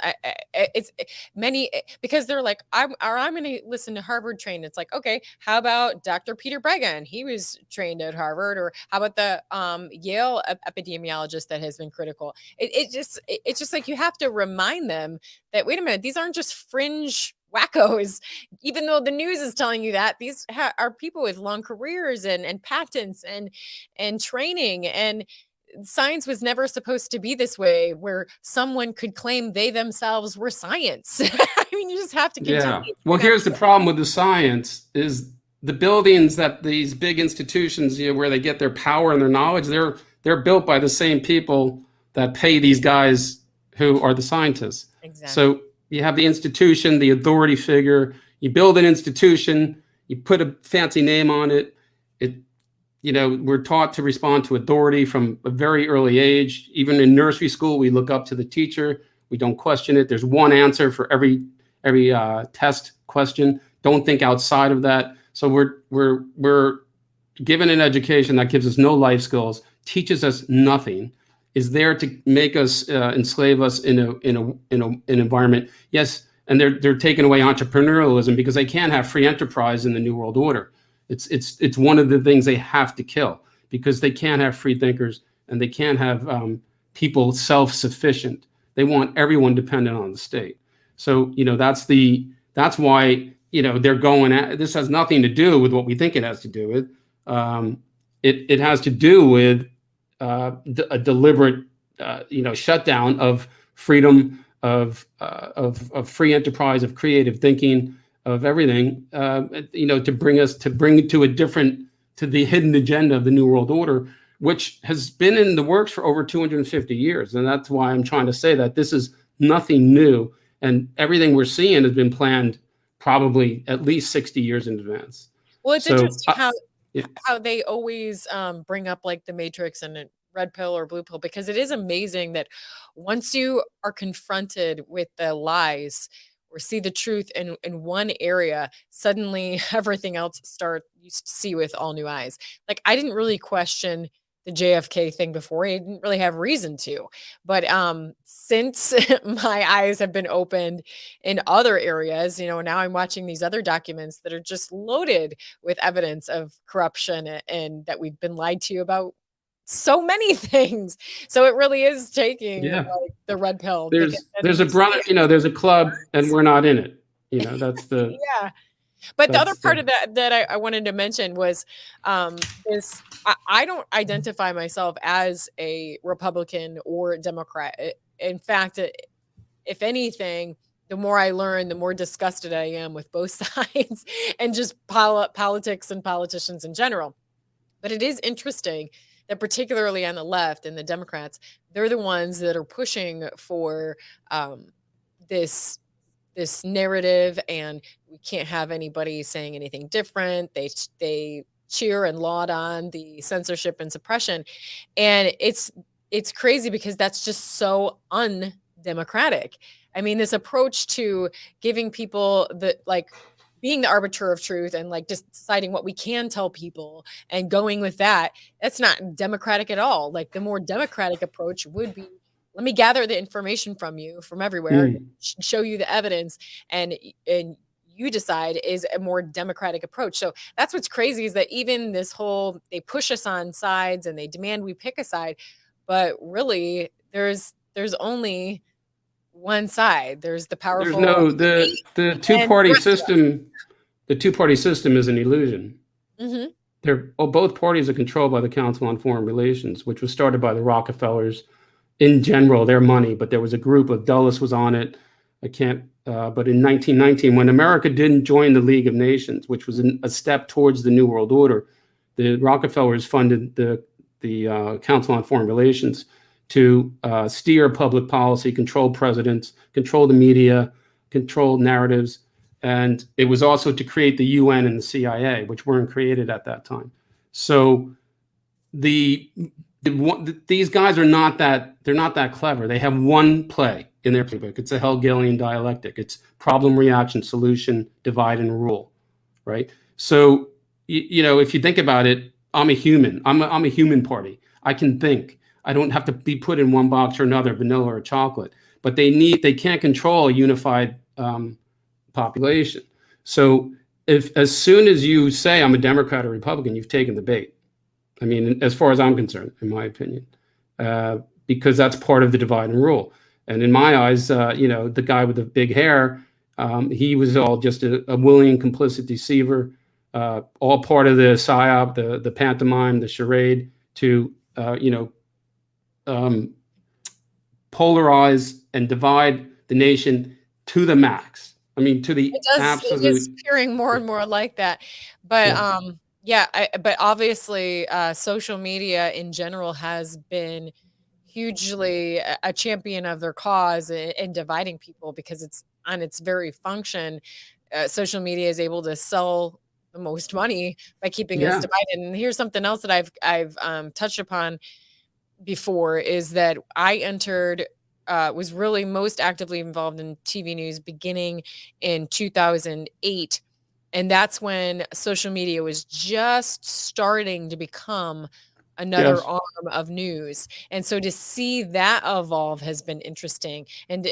It's many, because they're like, I'm going to listen to Harvard trained. It's like, okay, how about Dr. Peter Breggin? He was trained at Harvard. Or how about the Yale epidemiologist that has been critical? It's just like, you have to remind them that, wait a minute, these aren't just fringe wackos. Even though the news is telling you that, these are people with long careers and patents and training. And science was never supposed to be this way, where someone could claim they themselves were science. I mean, you just have to continue. Yeah. Well, here's the problem with the science is the buildings that these big institutions, where they get their power and their knowledge, they're built by the same people that pay these guys who are the scientists. Exactly. So you have the institution, the authority figure, you build an institution, you put a fancy name on it. We're taught to respond to authority from a very early age. Even in nursery school, we look up to the teacher. We don't question it. There's one answer for every test question. Don't think outside of that. So we're given an education that gives us no life skills, teaches us nothing, is there to make us enslave us in an environment. Yes, and they're taking away entrepreneurialism because they can't have free enterprise in the New World Order. It's one of the things they have to kill, because they can't have free thinkers and they can't have people self-sufficient. They want everyone dependent on the state. So that's why they're going at this. Has nothing to do with what we think it has to do with. It has to do with a deliberate shutdown of freedom, of free enterprise, of creative thinking, of everything, to bring to the hidden agenda of the New World Order, which has been in the works for over 250 years. And that's why I'm trying to say that this is nothing new. And everything we're seeing has been planned probably at least 60 years in advance. Well, it's interesting how they always bring up like the Matrix and a red pill or blue pill, because it is amazing that once you are confronted with the lies or see the truth in one area, suddenly everything else you see with all new eyes. Like, I didn't really question the JFK thing before. I didn't really have reason to. But since my eyes have been opened in other areas, now I'm watching these other documents that are just loaded with evidence of corruption and that we've been lied to about so many things. So it really is taking like the red pill. There's a brother, there's a club and we're not in it. That's the yeah. But the other part of that I wanted to mention was this. I don't identify myself as a Republican or Democrat. In fact, if anything, the more I learn, the more disgusted I am with both sides and just politics and politicians in general. But it is interesting that particularly on the left and the Democrats, they're the ones that are pushing for this narrative, and we can't have anybody saying anything different. They cheer and laud on the censorship and suppression, and it's crazy because that's just so undemocratic. I mean, this approach to giving people being the arbiter of truth and just deciding what we can tell people and going with that's not democratic at all. Like, the more democratic approach would be, let me gather the information from you from everywhere, show you the evidence, and you decide is a more democratic approach. So that's what's crazy, is that even this whole, they push us on sides and they demand we pick a side, but really there's only one side. There's the powerful. There's the two-party system. The two-party system is an illusion. Mm-hmm. Both parties are controlled by the Council on Foreign Relations, which was started by the Rockefellers. In general, their money, but there was a group of Dulles was on it. But in 1919, when America didn't join the League of Nations, which was a step towards the New World Order, the Rockefellers funded the Council on Foreign Relations to steer public policy, control presidents, control the media, control narratives. And it was also to create the UN and the CIA, which weren't created at that time. So these guys are not that clever. They have one play in their playbook. It's a Hegelian dialectic. It's problem, reaction, solution, divide and rule, right? So, if you think about it, I'm a human. I'm a human party. I can think. I don't have to be put in one box or another, vanilla or chocolate. But they can't control a unified population. So as soon as you say I'm a Democrat or Republican, you've taken the bait. I mean, as far as I'm concerned, in my opinion, because that's part of the divide and rule. And in my eyes, the guy with the big hair, he was all just a willing, complicit deceiver, all part of the psyop, the pantomime, the charade to, polarize and divide the nation to the max. I mean, to the absolute. It is appearing more and more like that. But but obviously, social media in general has been hugely a champion of their cause in dividing people, because it's on its very function. Social media is able to sell the most money by keeping us divided. And here's something else that I've touched upon before, is that I was really most actively involved in TV news beginning in 2008. And that's when social media was just starting to become another arm of news. And so to see that evolve has been interesting. And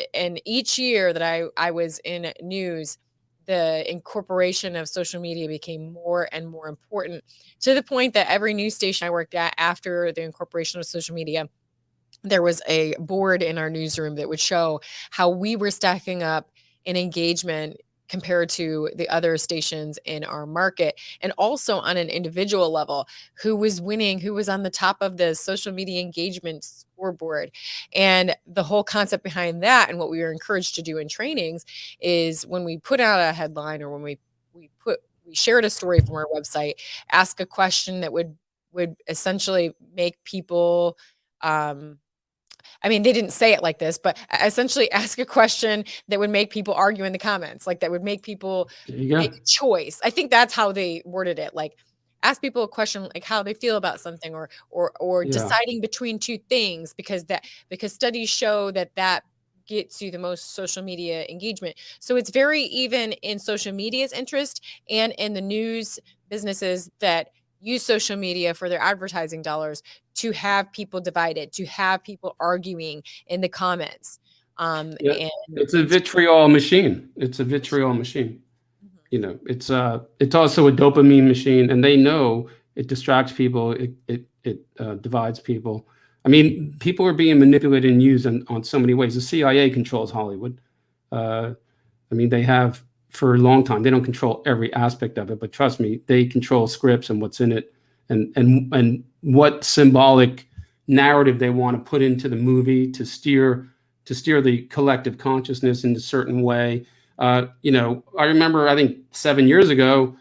each year that I was in news, the incorporation of social media became more and more important, to the point that every news station I worked at after the incorporation of social media, there was a board in our newsroom that would show how we were stacking up in engagement compared to the other stations in our market, and also on an individual level, who was winning, who was on the top of the social media engagement scoreboard. And the whole concept behind that, and what we were encouraged to do in trainings, is when we put out a headline, or when we shared a story from our website, ask a question that would essentially make people, I mean, they didn't say it like this, but essentially ask a question that would make people argue in the comments, like that would make people make a choice. I think that's how they worded it. Like, ask people a question, like how they feel about something, or deciding between two things, because studies show that gets you the most social media engagement. So it's very even in social media's interest and in the news businesses that use social media for their advertising dollars to have people divided, to have people arguing in the comments. And it's a vitriol machine. It's a vitriol machine. Mhm. It's also a dopamine machine, and they know it distracts people. It divides people. I mean, people are being manipulated and used on so many ways. The CIA controls Hollywood. I mean, they have for a long time. They don't control every aspect of it, but trust me, they control scripts and what's in it, and what symbolic narrative they want to put into the movie to steer the collective consciousness in a certain way. I remember, I think 7 years ago,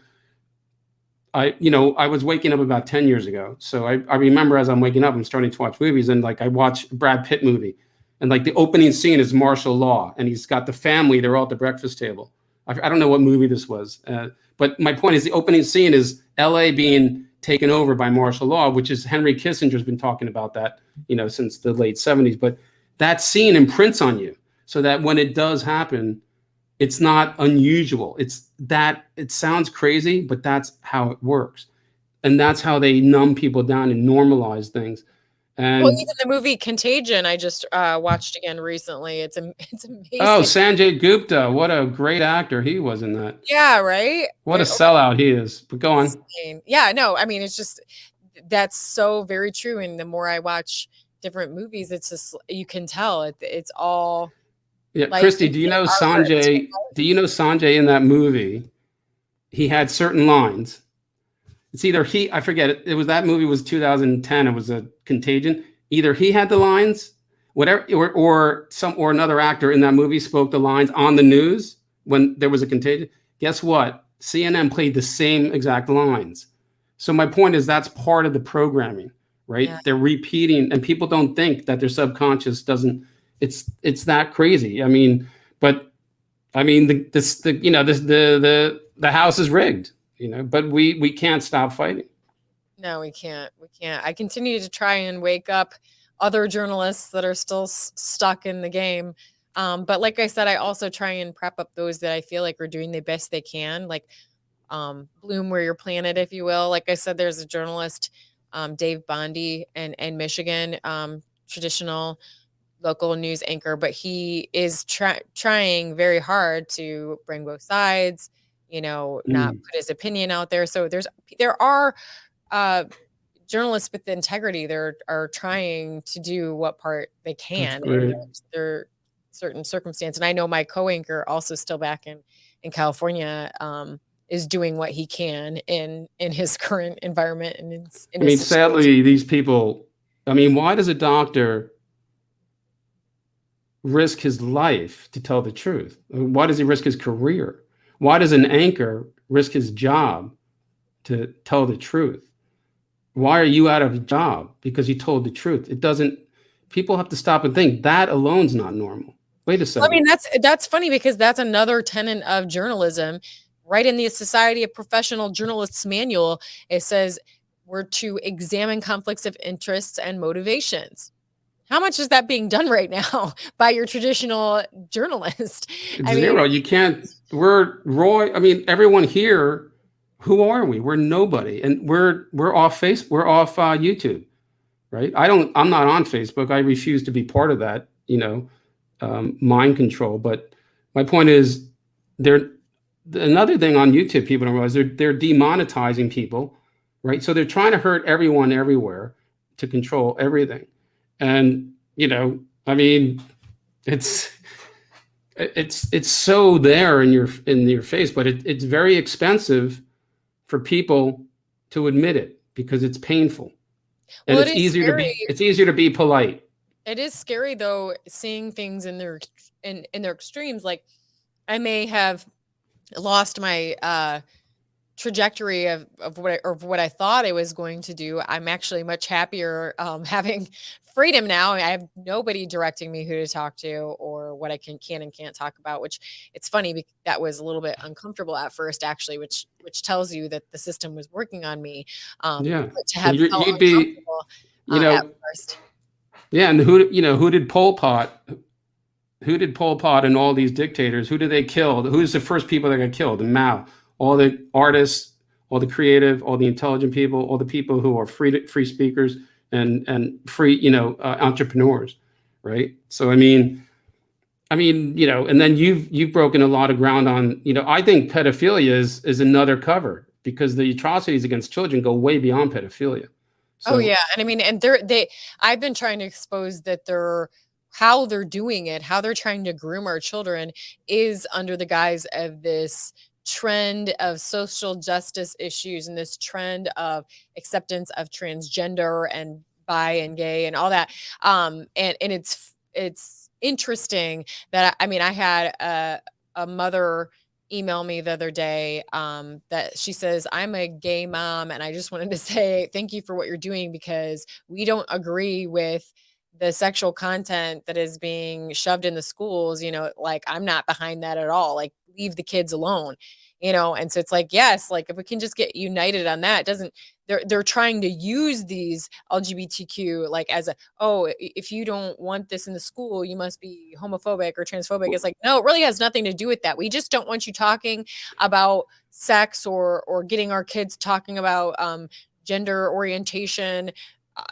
I was waking up about 10 years ago. So I remember, as I'm waking up, I'm starting to watch movies, and like I watch a Brad Pitt movie, and like the opening scene is martial law, and he's got the family, they're all at the breakfast table. I don't know what movie this was, but my point is the opening scene is LA being taken over by martial law, which is Henry Kissinger's been talking about that, since the late 70s. But that scene imprints on you, so that when it does happen, it's not unusual. It sounds crazy, but that's how it works. And that's how they numb people down and normalize things. And well, even the movie Contagion, I just watched again recently. It's amazing. Oh, Sanjay Gupta, what a great actor he was in that. Yeah, right? What a sellout he is. But go on. Yeah, no, I mean, it's just, that's so very true. And the more I watch different movies, it's just, you can tell it's all. Yeah, Kristi, do you know Sanjay? Do you know Sanjay in that movie? He had certain lines. It's either I forget it. It was, that movie was 2010. It was a Contagion. Either he had the lines, whatever, or another actor in that movie spoke the lines on the news when there was a Contagion. Guess what? CNN played the same exact lines. So my point is, that's part of the programming, right? Yeah. They're repeating, and people don't think that their subconscious doesn't. It's that crazy. I mean, but I mean, the house is rigged. But we can't stop fighting. No, we can't. I continue to try and wake up other journalists that are still stuck in the game. But like I said, I also try and prep up those that I feel like are doing the best they can, like bloom where you're planted, if you will. Like I said, there's a journalist Dave Bondi in Michigan, traditional local news anchor, but he is trying very hard to bring both sides, not put his opinion out there. So there are journalists with integrity. Are trying to do what part they can in their certain circumstance. And I know my co-anchor, also still back in California, is doing what he can in his current environment. And sadly, these people, why does a doctor risk his life to tell the truth? Why does he risk his career? Why does an anchor risk his job to tell the truth? Why are you out of a job? Because you told the truth. People have to stop and think that alone's not normal. Wait a second. That's funny, because that's another tenet of journalism. Right in the Society of Professional Journalists manual, it says we're to examine conflicts of interests and motivations. How much is that being done right now by your traditional journalist? Zero. You can't. We're Roy. Everyone here. Who are we? We're nobody, and we're off Facebook. We're off YouTube, right? I'm not on Facebook. I refuse to be part of that. Mind control. But my point is, another thing on YouTube, people don't realize they're demonetizing people, right? So they're trying to hurt everyone everywhere to control everything. And, it's so there in your face, but it's very expensive for people to admit it because it's painful. And it's easier to be polite. It is scary though, seeing things in their extremes. Like, I may have lost my trajectory of what I thought I was going to do. I'm actually much happier having freedom now. I have nobody directing me who to talk to or what I can and can't talk about, which it's funny because that was a little bit uncomfortable at first, actually, which tells you that the system was working on me. Yeah. To have felt you'd be, at first. Yeah. And who did Pol Pot? Who did Pol Pot and all these dictators? Who did they kill? Who's the first people that got killed? And Mao. All the artists, all the creative, all the intelligent people, all the people who are free speakers and free, entrepreneurs, right? So and then you've broken a lot of ground on, I think pedophilia is another cover because the atrocities against children go way beyond pedophilia. So, oh yeah, and I've been trying to expose that how they're doing it, how they're trying to groom our children is under the guise of this trend of social justice issues and this trend of acceptance of transgender and bi and gay and all that. And it's interesting that I had a mother email me the other day that she says, I'm a gay mom and I just wanted to say thank you for what you're doing because we don't agree with the sexual content that is being shoved in the schools, like I'm not behind that at all. Like, leave the kids alone, and so it's like, yes, like if we can just get united on that, they're trying to use these LGBTQ like as if you don't want this in the school, you must be homophobic or transphobic. It's like, no, it really has nothing to do with that. We just don't want you talking about sex or getting our kids talking about gender orientation,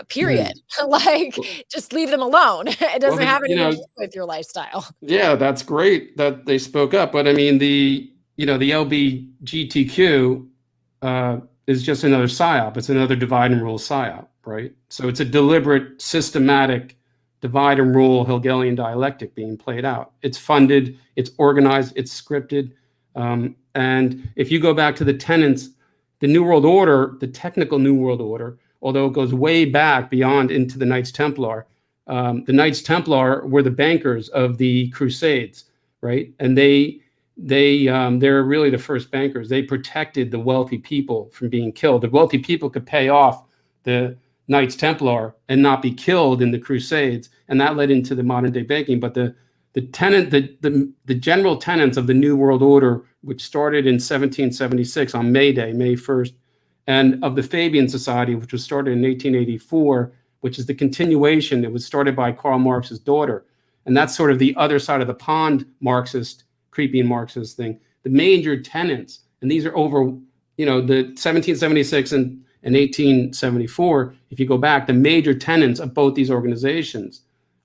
period. Like, just leave them alone. It doesn't have anything to do with your lifestyle. Yeah, that's great that they spoke up. But the LBGTQ is just another PSYOP. It's another divide and rule PSYOP, right? So it's a deliberate, systematic divide and rule Hegelian dialectic being played out. It's funded, it's organized, it's scripted. And if you go back to the tenets, the New World Order, the technical New World Order, although it goes way back beyond into the Knights Templar. The Knights Templar were the bankers of the Crusades, right? And they're really the first bankers. They protected the wealthy people from being killed. The wealthy people could pay off the Knights Templar and not be killed in the Crusades, and that led into the modern day banking. But the general tenets of the New World Order, which started in 1776 on May 1st, and of the Fabian Society, which was started in 1884, which is the continuation. It was started by Karl Marx's daughter. And that's sort of the other side of the pond Marxist, creepy Marxist thing. The major tenets, and these are over, the 1776 and in 1874, if you go back, the major tenets of both these organizations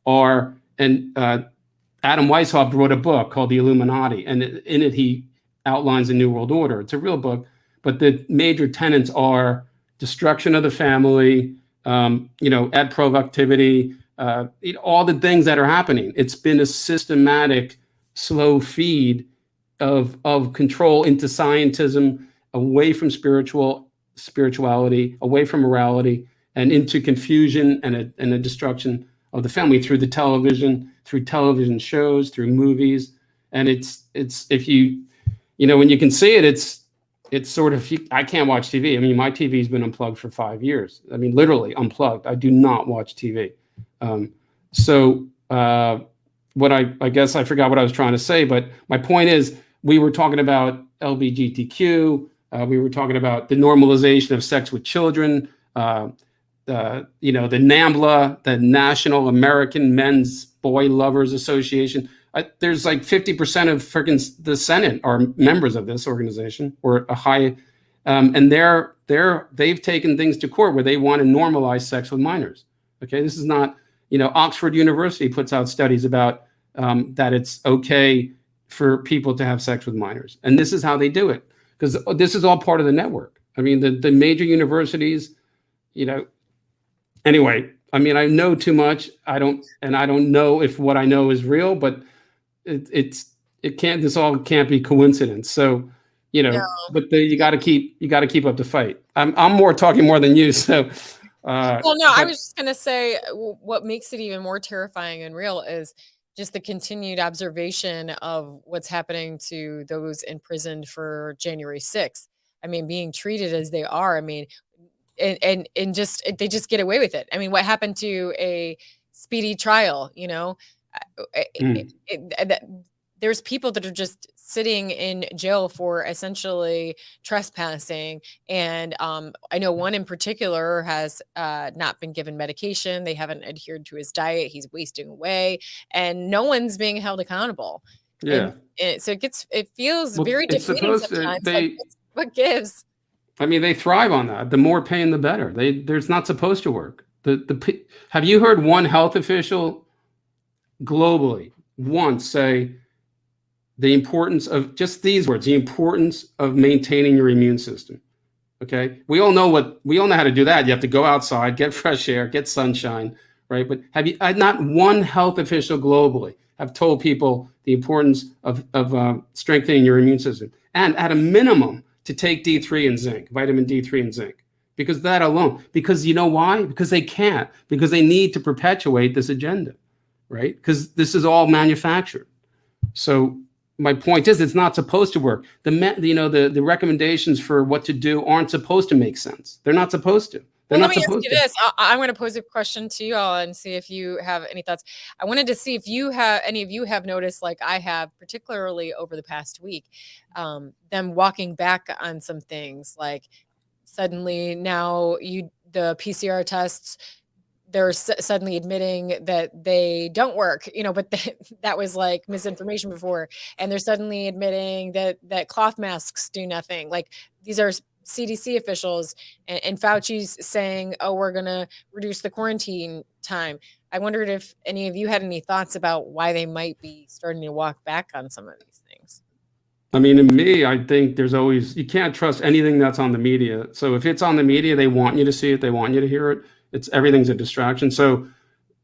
are, and Adam Weishaupt wrote a book called The Illuminati, and in it he outlines the New World Order. It's a real book, but the major tenets are destruction of the family, ad productivity, all the things that are happening. It's been a systematic, slow feed of control into scientism, away from spirituality, away from morality, and into confusion and a destruction of the family through through television shows, through movies. And it's if you when you can see it, it's sort of, I can't watch TV. I mean, my TV's been unplugged for 5 years. I mean, literally unplugged. I do not watch TV. What I guess I forgot what I was trying to say, but my point is, we were talking about LBGTQ. We were talking about the normalization of sex with children. The NAMBLA, the National American Men's Boy Lovers Association. There's like 50% of freaking the Senate are members of this organization, or a high, and they've taken things to court where they want to normalize sex with minors. Okay, this is not, Oxford University puts out studies about that it's okay for people to have sex with minors, and this is how they do it, because this is all part of the network. I mean, the major universities, Anyway, I mean, I know too much. I don't know if what I know is real, but this all can't be coincidence. So, No. but you got to keep up the fight. I'm more talking more than you. So, I was just gonna say, what makes it even more terrifying and real is just the continued observation of what's happening to those imprisoned for January 6th. I mean, being treated as they are. I mean, and just they just get away with it. I mean, what happened to a speedy trial? There's people that are just sitting in jail for essentially trespassing, and I know one in particular has not been given medication. They haven't adhered to his diet. He's wasting away, and no one's being held accountable. Yeah. So it feels very defeating sometimes. What gives? I mean, they thrive on that. The more pain, the better. There's not supposed to work. Have you heard one health official globally once say the importance of just these words, the importance of maintaining your immune system? Okay. We all know how to do that. You have to go outside, get fresh air, get sunshine, right? But not one health official globally have told people the importance of strengthening your immune system, and at a minimum to take D3 and zinc, vitamin D3 and zinc, because that alone, because you know why? Because they can't, because they need to perpetuate this agenda, right? Because this is all manufactured. So my point is, it's not supposed to work. The recommendations for what to do aren't supposed to make sense. They're not supposed to. Let me ask you this. I'm going to pose a question to you all and see if you have any thoughts. I wanted to see if any of you have noticed, like I have, particularly over the past week, them walking back on some things. Like suddenly now the PCR tests, they're suddenly admitting that they don't work, but that was like misinformation before. And they're suddenly admitting that cloth masks do nothing. Like these are CDC officials, and Fauci's saying, oh, we're going to reduce the quarantine time. I wondered if any of you had any thoughts about why they might be starting to walk back on some of these things. I mean, to me, I think you can't trust anything that's on the media. So if it's on the media, they want you to see it. They want you to hear it. Everything's a distraction. So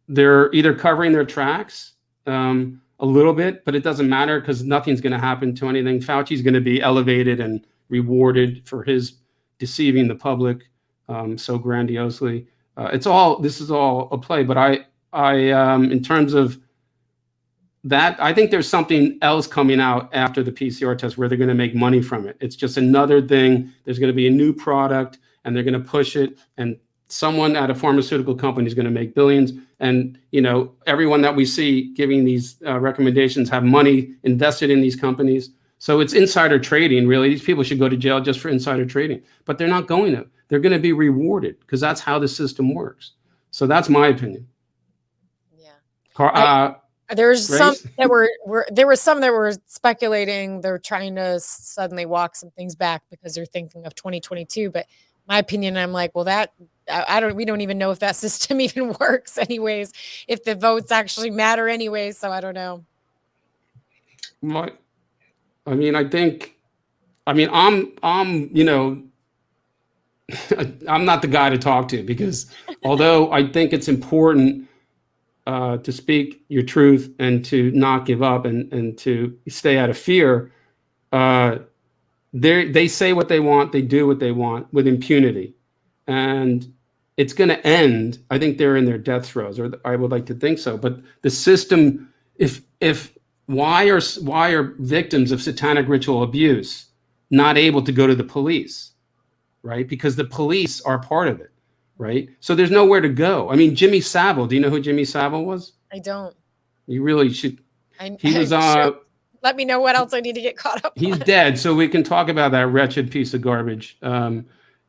they're either covering their tracks a little bit, but it doesn't matter because nothing's going to happen to anything. Fauci's going to be elevated and rewarded for his deceiving the public so grandiosely. This is all a play, but I in terms of that, I think there's something else coming out after the PCR test where they're going to make money from it. It's just another thing. There's going to be a new product and they're going to push it, and someone at a pharmaceutical company is going to make billions. And everyone that we see giving these recommendations have money invested in these companies. So it's insider trading, really. These people should go to jail just for insider trading, but they're not going to. They're going to be rewarded because that's how the system works. So that's my opinion. Yeah. There's some that were speculating they're trying to suddenly walk some things back because they're thinking of 2022. But my opinion. I'm like, well, we don't even know if that system even works anyways, if the votes actually matter anyways. So I don't know. What? I mean, I'm, I'm not the guy to talk to, because although I think it's important to speak your truth and to not give up and to stay out of fear, they say what they want, they do what they want with impunity, and it's going to end. I think they're in their death throes, or I would like to think so. But the system, if why are victims of satanic ritual abuse not able to go to the police, right? Because the police are part of it, right? So there's nowhere to go. I mean, Jimmy Savile. Do you know who Jimmy Savile was? I don't. You really should. He was Sure. Let me know what else I need to get caught up He's on. dead, so we can talk about that wretched piece of garbage.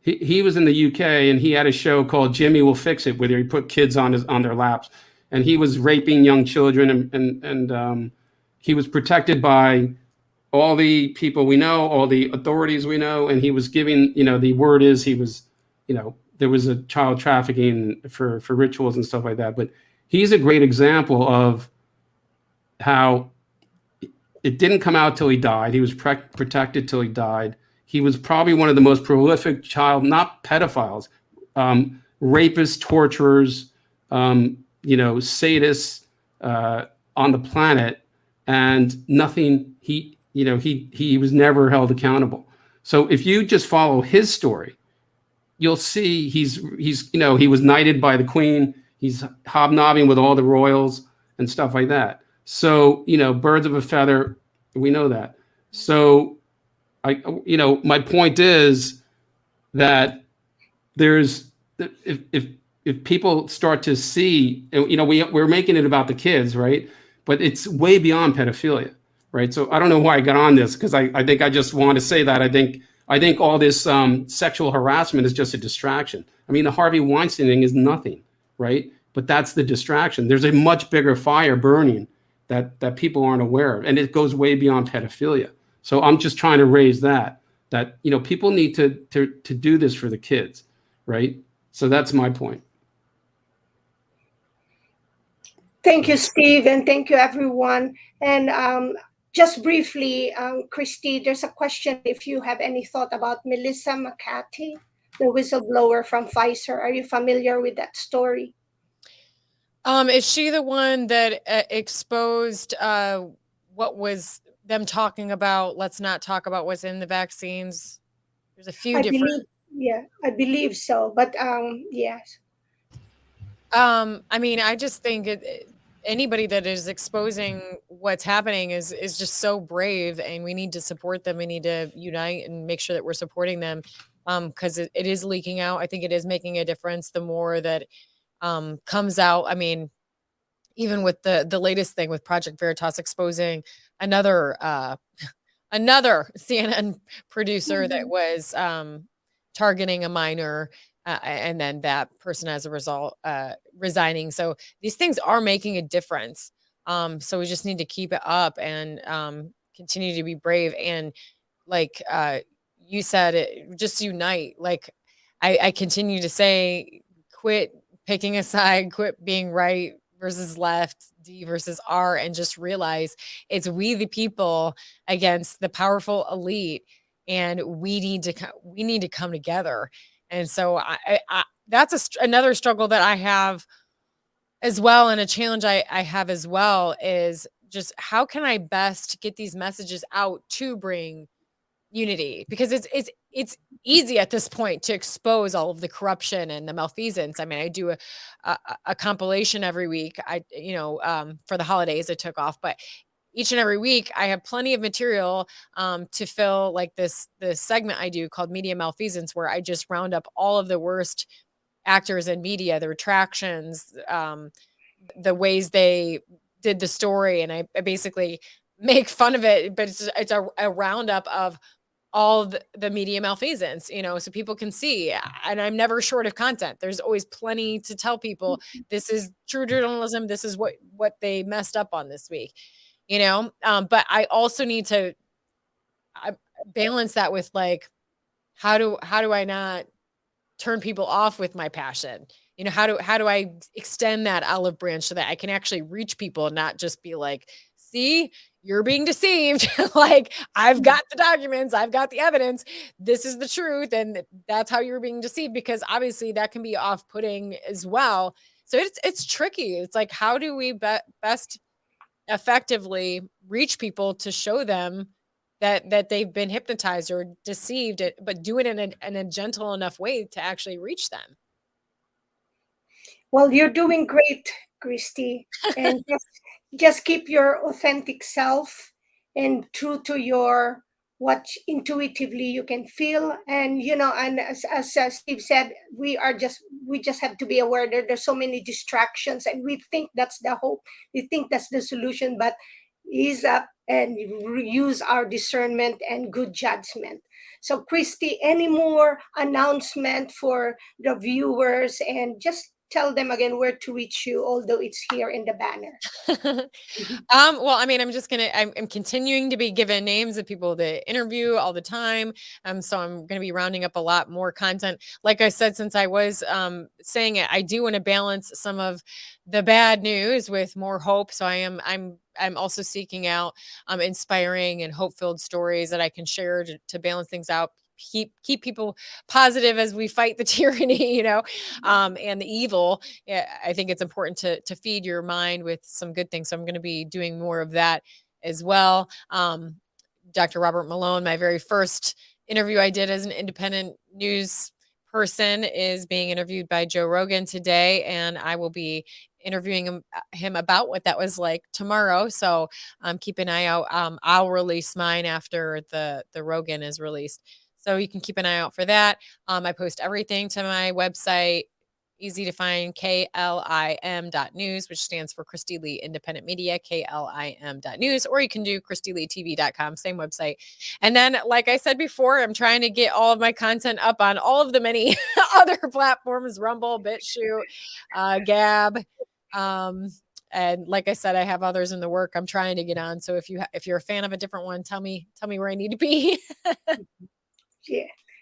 He was in the UK, and he had a show called Jimmy Will Fix It, where he put kids on their laps, and he was raping young children, and he was protected by all the people we know, all the authorities we know, and he was giving, the word is he was, there was a child trafficking for rituals and stuff like that. But he's a great example of how it didn't come out till he died. He was protected till he died. He was probably one of the most prolific not pedophiles, rapists, torturers, sadists on the planet, and nothing. He was never held accountable. So if you just follow his story, you'll see he was knighted by the Queen. He's hobnobbing with all the royals and stuff like that. So, birds of a feather, we know that. So my point is that if people start to see, we're making it about the kids, right? But it's way beyond pedophilia, right? So I don't know why I got on this, because I think I just want to say that I think all this sexual harassment is just a distraction. I mean, the Harvey Weinstein thing is nothing, right? But that's the distraction. There's a much bigger fire burning that people aren't aware of, and it goes way beyond pedophilia. So I'm just trying to raise that people need to do this for the kids, right? So that's my point. Thank you, Steve, and thank you, everyone. And just briefly, Kristi, there's a question if you have any thought about Melissa McCarthy, the whistleblower from Pfizer. Are you familiar with that story? Is she the one that exposed what was them talking about? Let's not talk about what's in the vaccines. There's a few different. I believe so. But yes. I mean, I just think anybody that is exposing what's happening is just so brave, and we need to support them. We need to unite and make sure that we're supporting them, because it is leaking out. I think it is making a difference the more that comes out. I mean, even with the latest thing with Project Veritas exposing another CNN producer that was targeting a minor, and then that person as a result resigning. So these things are making a difference. So we just need to keep it up and continue to be brave. And like you said, just unite. Like I continue to say, quit picking a side, quit being right versus left, D versus R, and just realize it's we the people against the powerful elite, and we need to come together. And so I that's another struggle that I have as well, and a challenge I have as well, is just how can I best get these messages out to bring unity, because it's easy at this point to expose all of the corruption and the malfeasance. I mean, I do a compilation every week. For the holidays it took off, but each and every week I have plenty of material to fill, like this segment I do called Media Malfeasance, where I just round up all of the worst actors in media, the retractions, the ways they did the story, and I basically make fun of it, but it's a roundup of all the media malfeasance, so people can see. And I'm never short of content. There's always plenty to tell people. This is true journalism. This is what they messed up on this week, but I also need to balance that with, like, how do I not turn people off with my passion? You know, how do I extend that olive branch so that I can actually reach people and not just be like, see, you're being deceived. Like, I've got the documents, I've got the evidence. This is the truth. And that's how you're being deceived, because obviously that can be off-putting as well. So it's tricky. It's like, how do we best effectively reach people to show them that they've been hypnotized or deceived, but do it in a gentle enough way to actually reach them? Well, you're doing great, Kristi, and just keep your authentic self and true to your what intuitively you can feel. And and as Steve said, we just have to be aware that there's so many distractions, and we think that's the hope, we think that's the solution, but ease up and use our discernment and good judgment. So, Kristi, any more announcement for the viewers, and just tell them again where to reach you, although it's here in the banner. Well, I mean, I'm continuing to be given names of people to interview all the time. So I'm going to be rounding up a lot more content. Like I said, since I was saying it, I do want to balance some of the bad news with more hope. So I'm also seeking out inspiring and hope-filled stories that I can share to balance things out. Keep people positive as we fight the tyranny, and the evil. Yeah, I think it's important to feed your mind with some good things. So I'm going to be doing more of that as well. Dr. Robert Malone, my very first interview I did as an independent news person, is being interviewed by Joe Rogan today, and I will be interviewing him about what that was like tomorrow. So keep an eye out. I'll release mine after the Rogan is released. So you can keep an eye out for that. I post everything to my website, easy to find, KLIM.news, which stands for Kristi Leigh Independent Media, KLIM.news, or you can do KristiLeighTV.com, same website. And then, like I said before, I'm trying to get all of my content up on all of the many other platforms, Rumble, BitChute, Gab. And like I said, I have others in the work I'm trying to get on. So if you're a fan of a different one, tell me where I need to be.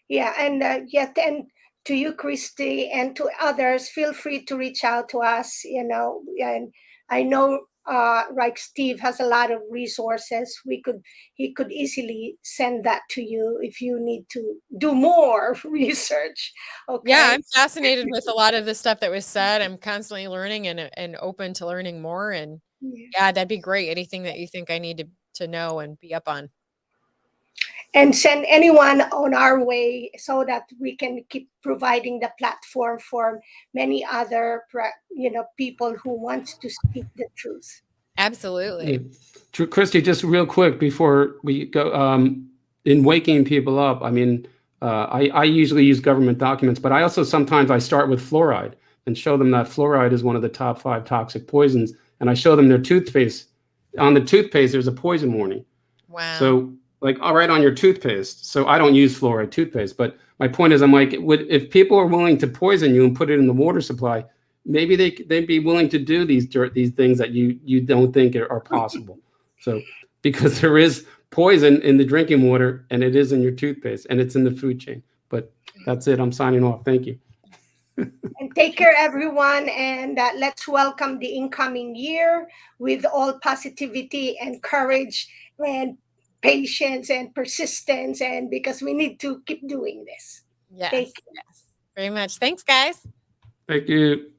Yeah, and and to you, Kristi, and to others, feel free to reach out to us. And I know, like Steve has a lot of resources. He could easily send that to you if you need to do more research. Okay. Yeah, I'm fascinated with a lot of the stuff that was said. I'm constantly learning and open to learning more. And yeah, that'd be great. Anything that you think I need to know and be up on. And send anyone on our way so that we can keep providing the platform for many other people who want to speak the truth. Absolutely. Kristi, just real quick before we go, in waking people up, I mean, I usually use government documents, but I also sometimes I start with fluoride and show them that fluoride is one of the top 5 toxic poisons, and I show them their toothpaste. On the toothpaste, there's a poison warning. Wow. So, like, all right, on your toothpaste. So I don't use fluoride toothpaste, but my point is, I'm like, if people are willing to poison you and put it in the water supply, maybe they'd be willing to do these things that you don't think are possible. So, because there is poison in the drinking water, and it is in your toothpaste, and it's in the food chain. But that's it. I'm signing off. Thank you. And take care, everyone, and let's welcome the incoming year with all positivity and courage and patience and persistence, and because we need to keep doing this. Yes. Very much. Thanks, guys. Thank you.